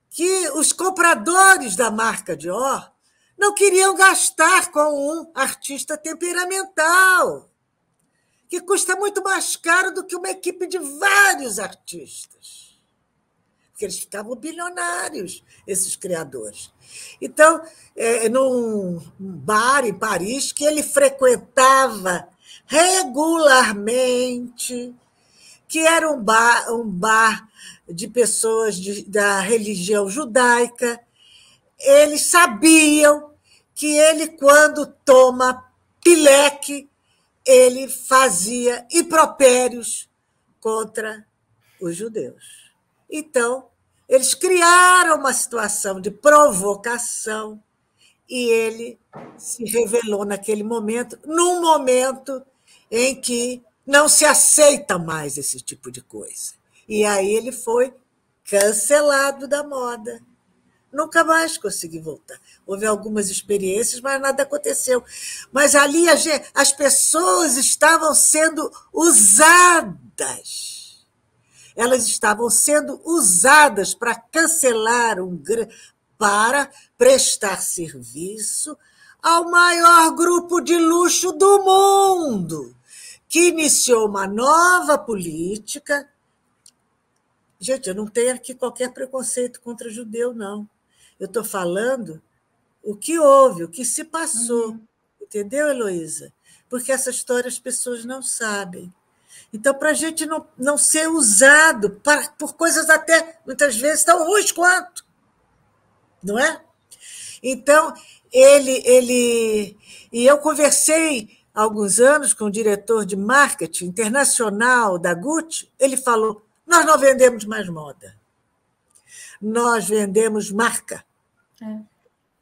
que os compradores da marca Dior não queriam gastar com um artista temperamental, que custa muito mais caro do que uma equipe de vários artistas. Porque eles ficavam bilionários, esses criadores. Então, num bar em Paris, que ele frequentava regularmente, que era um bar de pessoas da religião judaica, eles sabiam que ele, quando toma pileque, ele fazia impropérios contra os judeus. Então, eles criaram uma situação de provocação e ele se revelou naquele momento, num momento em que não se aceita mais esse tipo de coisa. E aí ele foi cancelado da moda. Nunca mais consegui voltar. Houve algumas experiências, mas nada aconteceu. Mas ali as pessoas estavam sendo usadas. elas estavam sendo usadas para cancelar para prestar serviço ao maior grupo de luxo do mundo, que iniciou uma nova política. Gente, eu não tenho aqui qualquer preconceito contra judeu, não. Eu estou falando o que houve, o que se passou. Entendeu, Heloísa? Porque essa história as pessoas não sabem. Então, para a gente não ser usado por coisas até, muitas vezes, tão ruins quanto. Não é? Então, e eu conversei há alguns anos com o diretor de marketing internacional da Gucci, ele falou, nós não vendemos mais moda, nós vendemos marca.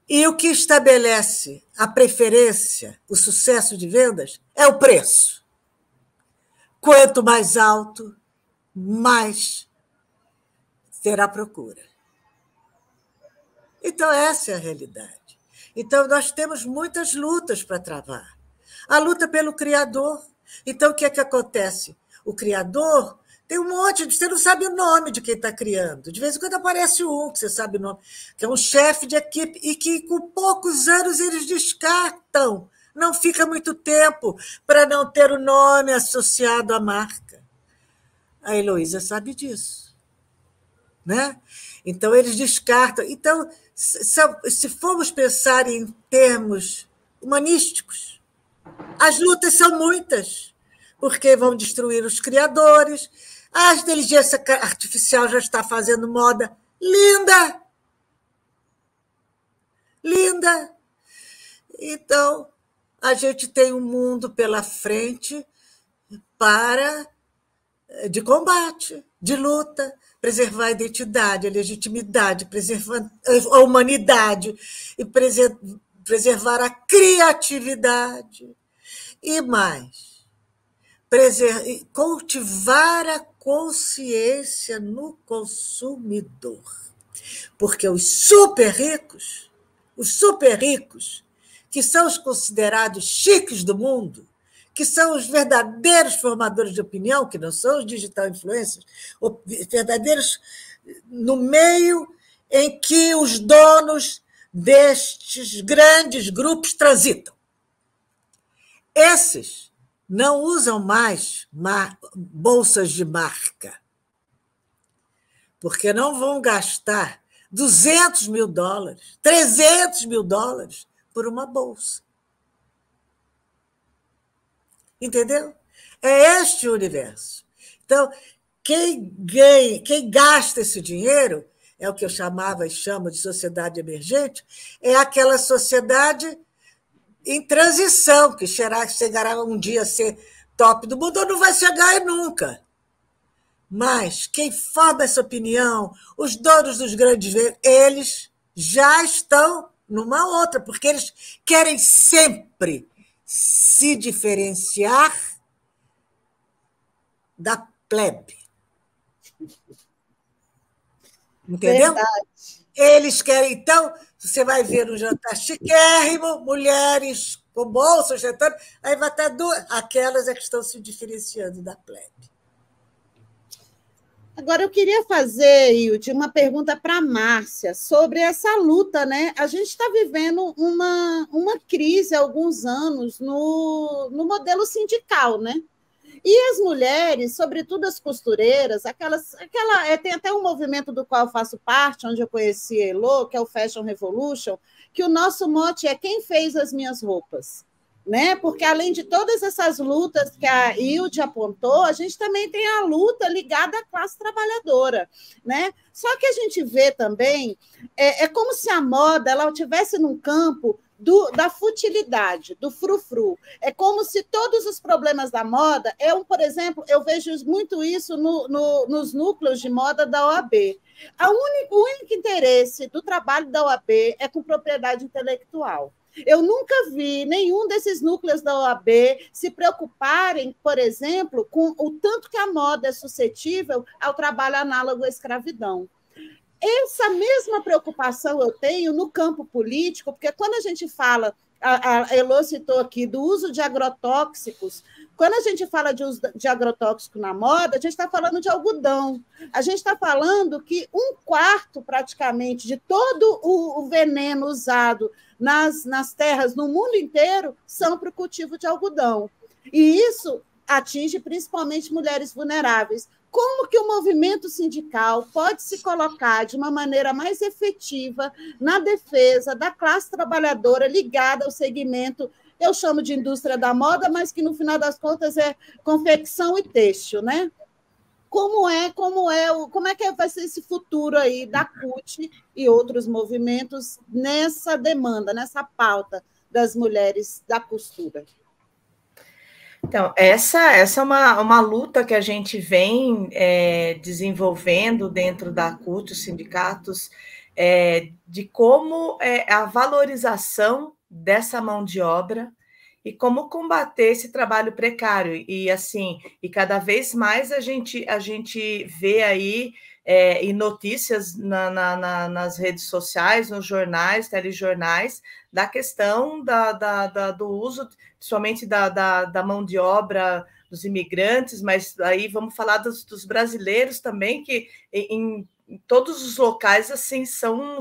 E o que estabelece a preferência, o sucesso de vendas, é o preço. Quanto mais alto, mais terá procura. Então, essa é a realidade. Então, nós temos muitas lutas para travar. A luta pelo criador. Então, o que é que acontece? O criador tem um monte de... Você não sabe o nome de quem está criando. De vez em quando aparece um que você sabe o nome, que é um chefe de equipe, e que com poucos anos eles descartam. Não fica muito tempo para não ter o nome associado à marca. A Heloísa sabe disso. Né? Então, eles descartam. Então, se formos pensar em termos humanísticos, as lutas são muitas, porque vão destruir os criadores, a inteligência artificial já está fazendo moda linda. Linda. Então, a gente tem um mundo pela frente de combate, de luta, preservar a identidade, a legitimidade, preservar a humanidade e preservar a criatividade. E mais, cultivar a consciência no consumidor. Porque os super ricos, que são os considerados chiques do mundo, que são os verdadeiros formadores de opinião, que não são os digital influencers, verdadeiros no meio em que os donos destes grandes grupos transitam. Esses não usam mais bolsas de marca, porque não vão gastar $200 mil, $300 mil por uma bolsa. Entendeu? É este o universo. Então, quem gasta esse dinheiro, é o que eu chamava e chamo de sociedade emergente, é aquela sociedade em transição, que chegará um dia a ser top do mundo, ou não vai chegar nunca. Mas quem forma essa opinião, os donos dos grandes veículos, eles já estão numa outra, porque eles querem sempre se diferenciar da plebe. Entendeu? Verdade. Eles querem, então, você vai ver um jantar chiquérrimo, mulheres com bolsas, sentando, aí vai estar aquelas que estão se diferenciando da plebe. Agora, eu queria fazer, Hilde, uma pergunta para a Márcia sobre essa luta, né? A gente está vivendo uma crise há alguns anos no modelo sindical, né? E as mulheres, sobretudo as costureiras, tem até um movimento do qual eu faço parte, onde eu conheci a Elo, que é o Fashion Revolution, que o nosso mote é quem fez as minhas roupas. Né? Porque, além de todas essas lutas que a Hilde apontou, a gente também tem a luta ligada à classe trabalhadora. Né? Só que a gente vê também, é como se a moda ela estivesse num campo da futilidade, do frufru. É como se todos os problemas da moda, por exemplo, eu vejo muito isso nos núcleos de moda da OAB. O único interesse do trabalho da OAB é com propriedade intelectual. Eu nunca vi nenhum desses núcleos da OAB se preocuparem, por exemplo, com o tanto que a moda é suscetível ao trabalho análogo à escravidão. Essa mesma preocupação eu tenho no campo político, porque quando a gente fala, a Elo citou aqui, do uso de agrotóxicos Quando a gente fala de uso de agrotóxico na moda, a gente está falando de algodão. A gente está falando que 1/4, praticamente, de todo o veneno usado nas terras no mundo inteiro são para o cultivo de algodão. E isso atinge principalmente mulheres vulneráveis. Como que o movimento sindical pode se colocar de uma maneira mais efetiva na defesa da classe trabalhadora ligada ao segmento, eu chamo de indústria da moda, mas que no final das contas é confecção e têxtil, né? Como é que vai ser esse futuro aí da CUT e outros movimentos nessa demanda, nessa pauta das mulheres da costura? Então, essa é uma luta que a gente vem desenvolvendo dentro da CUT, os sindicatos, de como a valorização dessa mão de obra e como combater esse trabalho precário. E assim, e cada vez mais a gente vê aí em notícias nas redes sociais, nos jornais, telejornais, da questão do uso, principalmente da mão de obra dos imigrantes, mas aí vamos falar dos brasileiros também, que em todos os locais assim são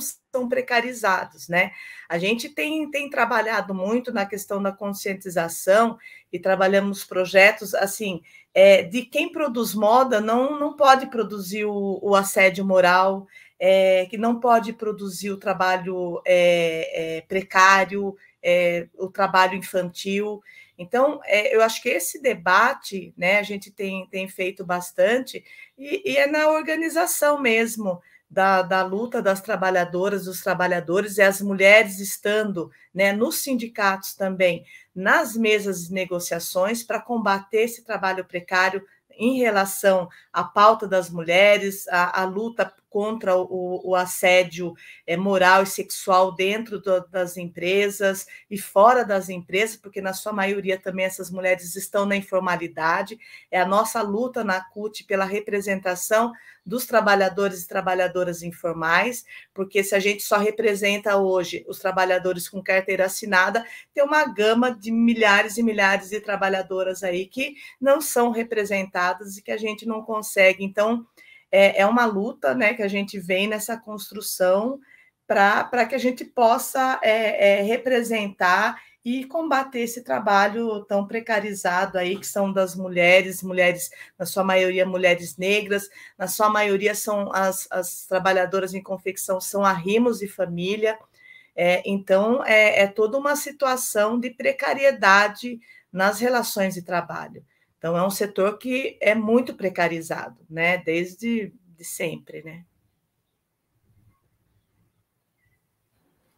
precarizados, né? A gente tem trabalhado muito na questão da conscientização e trabalhamos projetos assim de quem produz moda não pode produzir o assédio moral, que não pode produzir o trabalho precário, o trabalho infantil. Então, eu acho que esse debate, né, a gente tem feito bastante, e é na organização mesmo da luta das trabalhadoras, dos trabalhadores, e as mulheres estando, né, nos sindicatos também, nas mesas de negociações para combater esse trabalho precário em relação à pauta das mulheres, a luta contra o assédio moral e sexual dentro das empresas e fora das empresas, porque na sua maioria também essas mulheres estão na informalidade. É a nossa luta na CUT pela representação dos trabalhadores e trabalhadoras informais, porque se a gente só representa hoje os trabalhadores com carteira assinada, tem uma gama de milhares e milhares de trabalhadoras aí que não são representadas e que a gente não consegue. Então, é uma luta, né, que a gente vem nessa construção para que a gente possa representar e combater esse trabalho tão precarizado aí, que são das mulheres, na sua maioria, mulheres negras, na sua maioria são as trabalhadoras em confecção, são arrimos de família. Então, é toda uma situação de precariedade nas relações de trabalho. Então, é um setor que é muito precarizado, né? Desde sempre, né?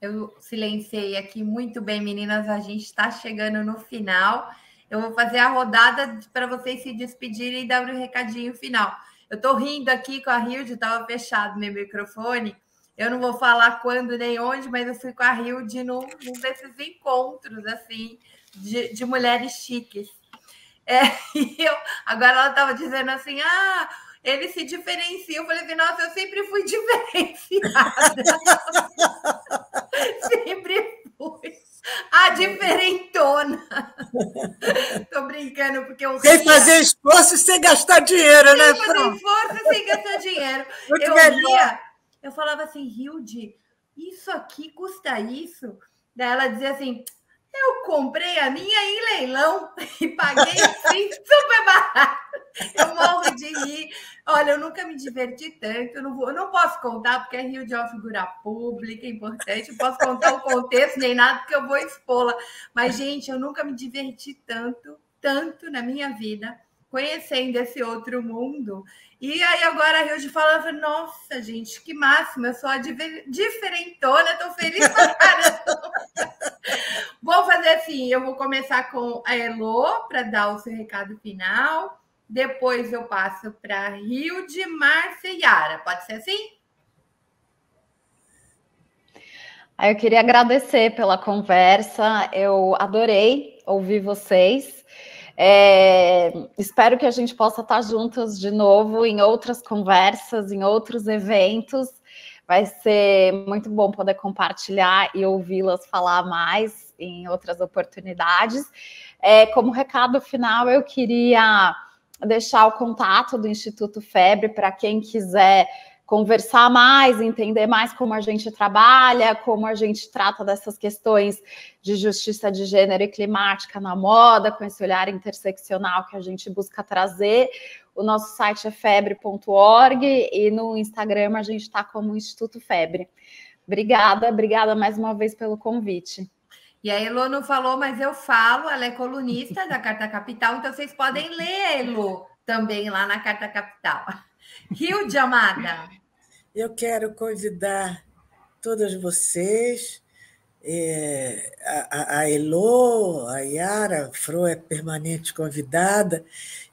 Eu silenciei aqui muito bem, meninas. A gente está chegando no final. Eu vou fazer a rodada para vocês se despedirem e dar um recadinho final. Eu estou rindo aqui com a Hilde, estava fechado meu microfone. Eu não vou falar quando nem onde, mas eu fui com a Hilde num desses encontros assim de mulheres chiques. Agora ela estava dizendo assim, ele se diferencia. Eu falei assim, nossa, eu sempre fui diferenciada. Sempre fui. A diferentona. Tô brincando, porque eu sem fazer esforço e sem gastar dinheiro, né? Sem fazer esforço e sem gastar dinheiro. Eu falava assim, Hilde, isso aqui custa isso? Daí ela dizia assim, eu comprei a minha em leilão e paguei assim, super barato. Eu morro de rir. Olha, eu nunca me diverti tanto. Eu não posso contar, porque a Hilde é uma figura pública, importante. Não posso contar o contexto nem nada, porque eu vou expô-la. Mas, gente, eu nunca me diverti tanto na minha vida, conhecendo esse outro mundo. E aí agora a Hilde falava, nossa, gente, que máximo, eu sou a diferentona, estou feliz pra caramba. Vou fazer assim, eu vou começar com a Elo para dar o seu recado final, depois eu passo para a Hilde, Márcia e Yara, pode ser assim? Eu queria agradecer pela conversa, eu adorei ouvir vocês. Espero que a gente possa estar juntas de novo em outras conversas, em outros eventos. Vai ser muito bom poder compartilhar e ouvi-las falar mais em outras oportunidades. Como recado final, eu queria deixar o contato do Instituto FEBRE para quem quiser conversar mais, entender mais como a gente trabalha, como a gente trata dessas questões de justiça de gênero e climática na moda, com esse olhar interseccional que a gente busca trazer. O nosso site é febre.org e no Instagram a gente está como Instituto Febre. Obrigada mais uma vez pelo convite. E a Elo não falou, mas eu falo, ela é colunista da Carta Capital, então vocês podem ler a Elo também lá na Carta Capital. Hilde, amada. Eu quero convidar todas vocês, a Elo, a Yara, a Fro é permanente convidada,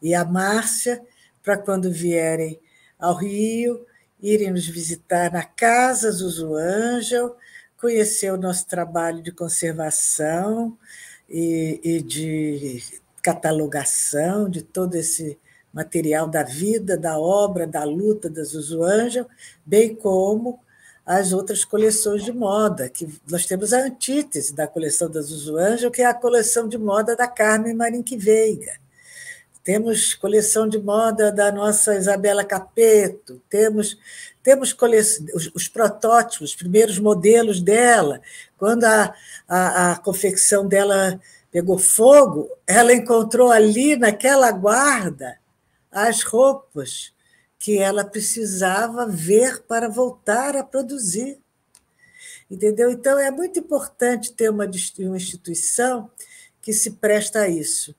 e a Márcia, para quando vierem ao Rio, irem nos visitar na Casa Zuzu Angel, conhecer o nosso trabalho de conservação e de catalogação de todo esse material da vida, da obra, da luta da Zuzu Angel, bem como as outras coleções de moda, que nós temos a antítese da coleção da Zuzu Angel, que é a coleção de moda da Carmen Marinque Veiga. Temos coleção de moda da nossa Isabela Capeto, temos os protótipos, os primeiros modelos dela. Quando a confecção dela pegou fogo, ela encontrou ali, naquela guarda, as roupas que ela precisava ver para voltar a produzir. Entendeu? Então, é muito importante ter uma instituição que se presta a isso,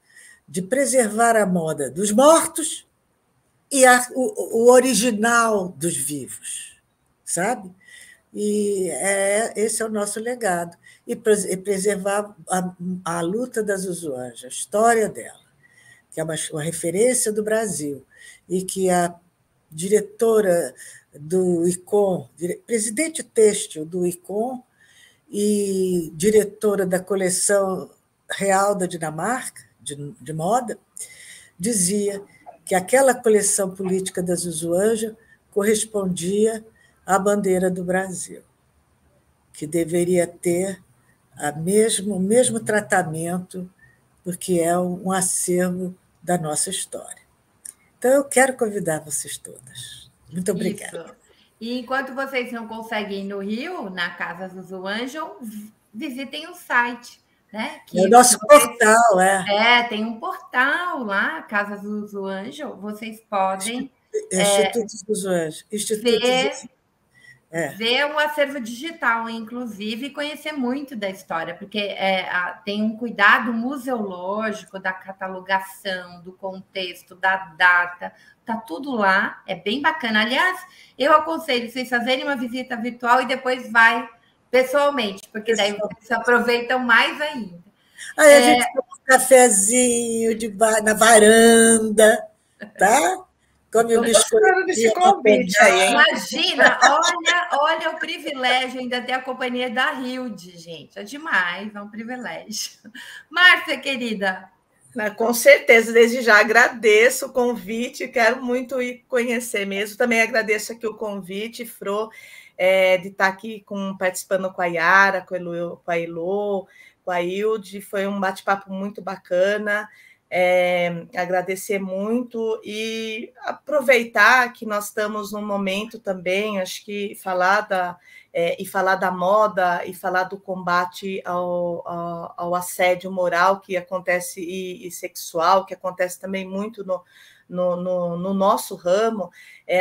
de preservar a moda dos mortos e o original dos vivos, sabe? E esse é o nosso legado. E preservar a luta da Zuzu Angel, a história dela, que é uma referência do Brasil, e que a diretora do ICOM, presidente têxtil do ICOM e diretora da coleção real da Dinamarca, de moda, dizia que aquela coleção política da Zuzu Angel correspondia à bandeira do Brasil, que deveria ter o mesmo tratamento, porque é um acervo da nossa história. Então, eu quero convidar vocês todas. Muito obrigada. Isso. E enquanto vocês não conseguem ir no Rio, na Casa Zuzu Angel, visitem o site. Né? É o nosso portal, tem um portal lá, Casa Zuzu Angel, vocês podem Instituto Zuzu Angel. ver um acervo digital, inclusive, e conhecer muito da história, porque tem um cuidado museológico da catalogação, do contexto, da data, tá tudo lá, é bem bacana. Aliás, eu aconselho vocês fazerem uma visita virtual e depois vai pessoalmente, porque daí vocês aproveitam mais ainda. Aí a gente toma um cafezinho na varanda, tá? Come um biscoito. Convite aí, hein? Imagina, olha o privilégio ainda ter a companhia da Hilde, gente. É demais, é um privilégio. Márcia, querida. Com certeza, desde já agradeço o convite, quero muito ir conhecer mesmo. Também agradeço aqui o convite, Fro, de estar aqui participando com a Yara, com a Elo, com a Hilde. Foi um bate-papo muito bacana. Agradecer muito e aproveitar que nós estamos num momento também, acho que falar da moda e falar do combate ao assédio moral que acontece e sexual, que acontece também muito no nosso ramo.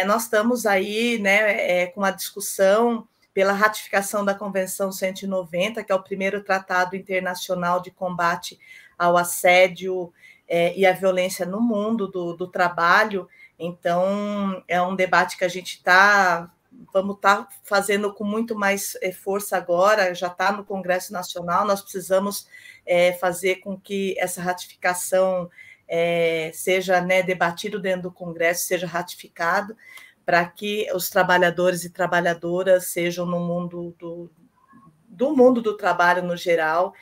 Nós estamos aí, né, com a discussão pela ratificação da Convenção 190, que é o primeiro tratado internacional de combate ao assédio e à violência no mundo do trabalho. Então, é um debate que a gente vamos estar fazendo com muito mais força agora, já está no Congresso Nacional, nós precisamos fazer com que essa ratificação seja, né, debatido dentro do Congresso, seja ratificado, para que os trabalhadores e trabalhadoras sejam no mundo do mundo do trabalho no geral,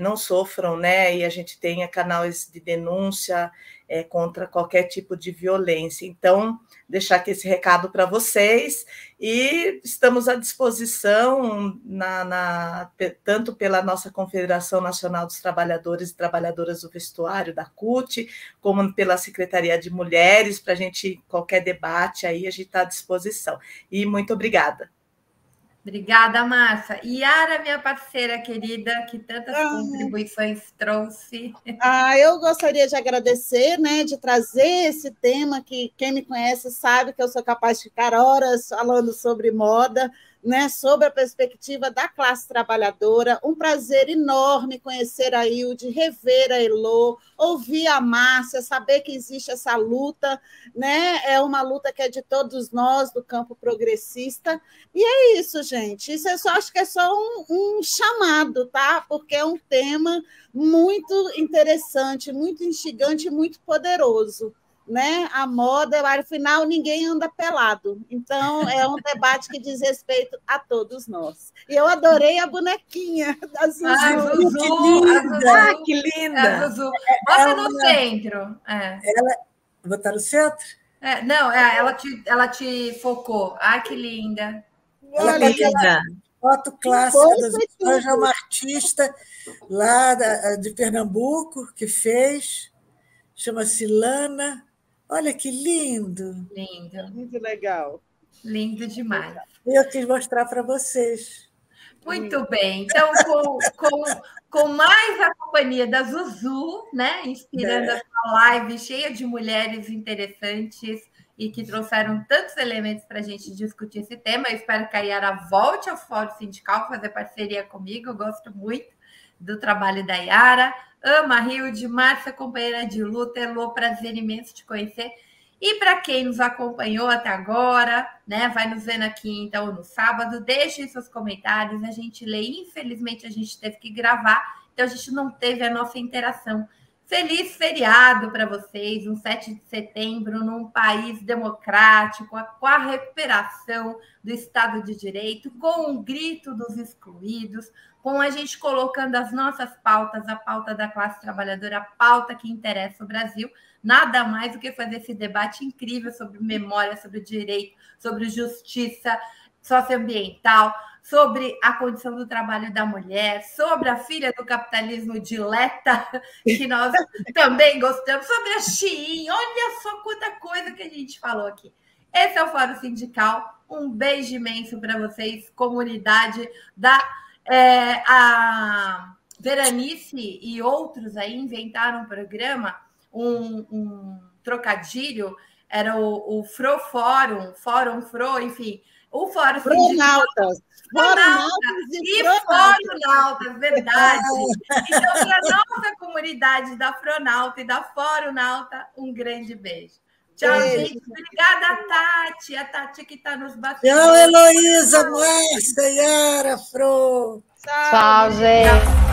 não sofram, né? E a gente tenha canais de denúncia contra qualquer tipo de violência. Então, deixar aqui esse recado para vocês, e estamos à disposição, tanto pela nossa Confederação Nacional dos Trabalhadores e Trabalhadoras do Vestuário, da CUT, como pela Secretaria de Mulheres, para a gente, qualquer debate aí, a gente está à disposição. E muito obrigada. Obrigada, Márcia. Yara, minha parceira querida, que tantas contribuições trouxe. Eu gostaria de agradecer, né, de trazer esse tema que quem me conhece sabe que eu sou capaz de ficar horas falando sobre moda, né, sobre a perspectiva da classe trabalhadora. Um prazer enorme conhecer a Hilde, rever a Elô, ouvir a Márcia, saber que existe essa luta, né? É uma luta que é de todos nós, do campo progressista. E é isso, gente. Isso acho que é só um chamado, tá? Porque é um tema muito interessante, muito instigante, muito poderoso. Né? A moda, afinal, ninguém anda pelado. Então, é um debate que diz respeito a todos nós. E eu adorei a bonequinha da Zuzu. Que linda! A Zuzu. Bota no centro. Ela botar no centro? Não, ela te focou. Que linda. Ela é linda. Foto clássica da Zuzu, é uma artista lá de Pernambuco que fez, chama-se Lana. Olha que lindo! Lindo. Muito legal. Lindo demais. Eu quis mostrar para vocês. Muito bem. Então, com mais a companhia da Zuzu, né? Inspirando essa live cheia de mulheres interessantes e que trouxeram tantos elementos para a gente discutir esse tema. Eu espero que a Yara volte ao Fórum Sindical fazer parceria comigo. Eu gosto muito do trabalho da Yara. Ama, Hilde, Márcia, companheira de luta, Elô, prazer imenso te conhecer. E para quem nos acompanhou até agora, né, vai nos vendo aqui então no sábado, deixem seus comentários, a gente lê. Infelizmente a gente teve que gravar, então a gente não teve a nossa interação. Feliz feriado para vocês, um 7 de setembro, num país democrático, com a recuperação do Estado de Direito, com o grito dos excluídos, com a gente colocando as nossas pautas, a pauta da classe trabalhadora, a pauta que interessa o Brasil, nada mais do que fazer esse debate incrível sobre memória, sobre direito, sobre justiça socioambiental, sobre a condição do trabalho da mulher, sobre a filha do capitalismo dileta, que nós também gostamos, sobre a Shein. Olha só quanta coisa que a gente falou aqui. Esse é o Fórum Sindical. Um beijo imenso para vocês, comunidade da... a Veranice e outros aí inventaram um programa, um trocadilho, era o Fro Fórum, Fórum Fro, enfim, o Fórum Sindical. Foronautas, verdade. Então, para a nossa comunidade da Fronauta e da Foronauta, um grande beijo. Tchau, gente. Obrigada, Tati. A Tati que está nos batendo. Tchau, Heloísa, Márcia, Yara, Fro. Tchau, gente.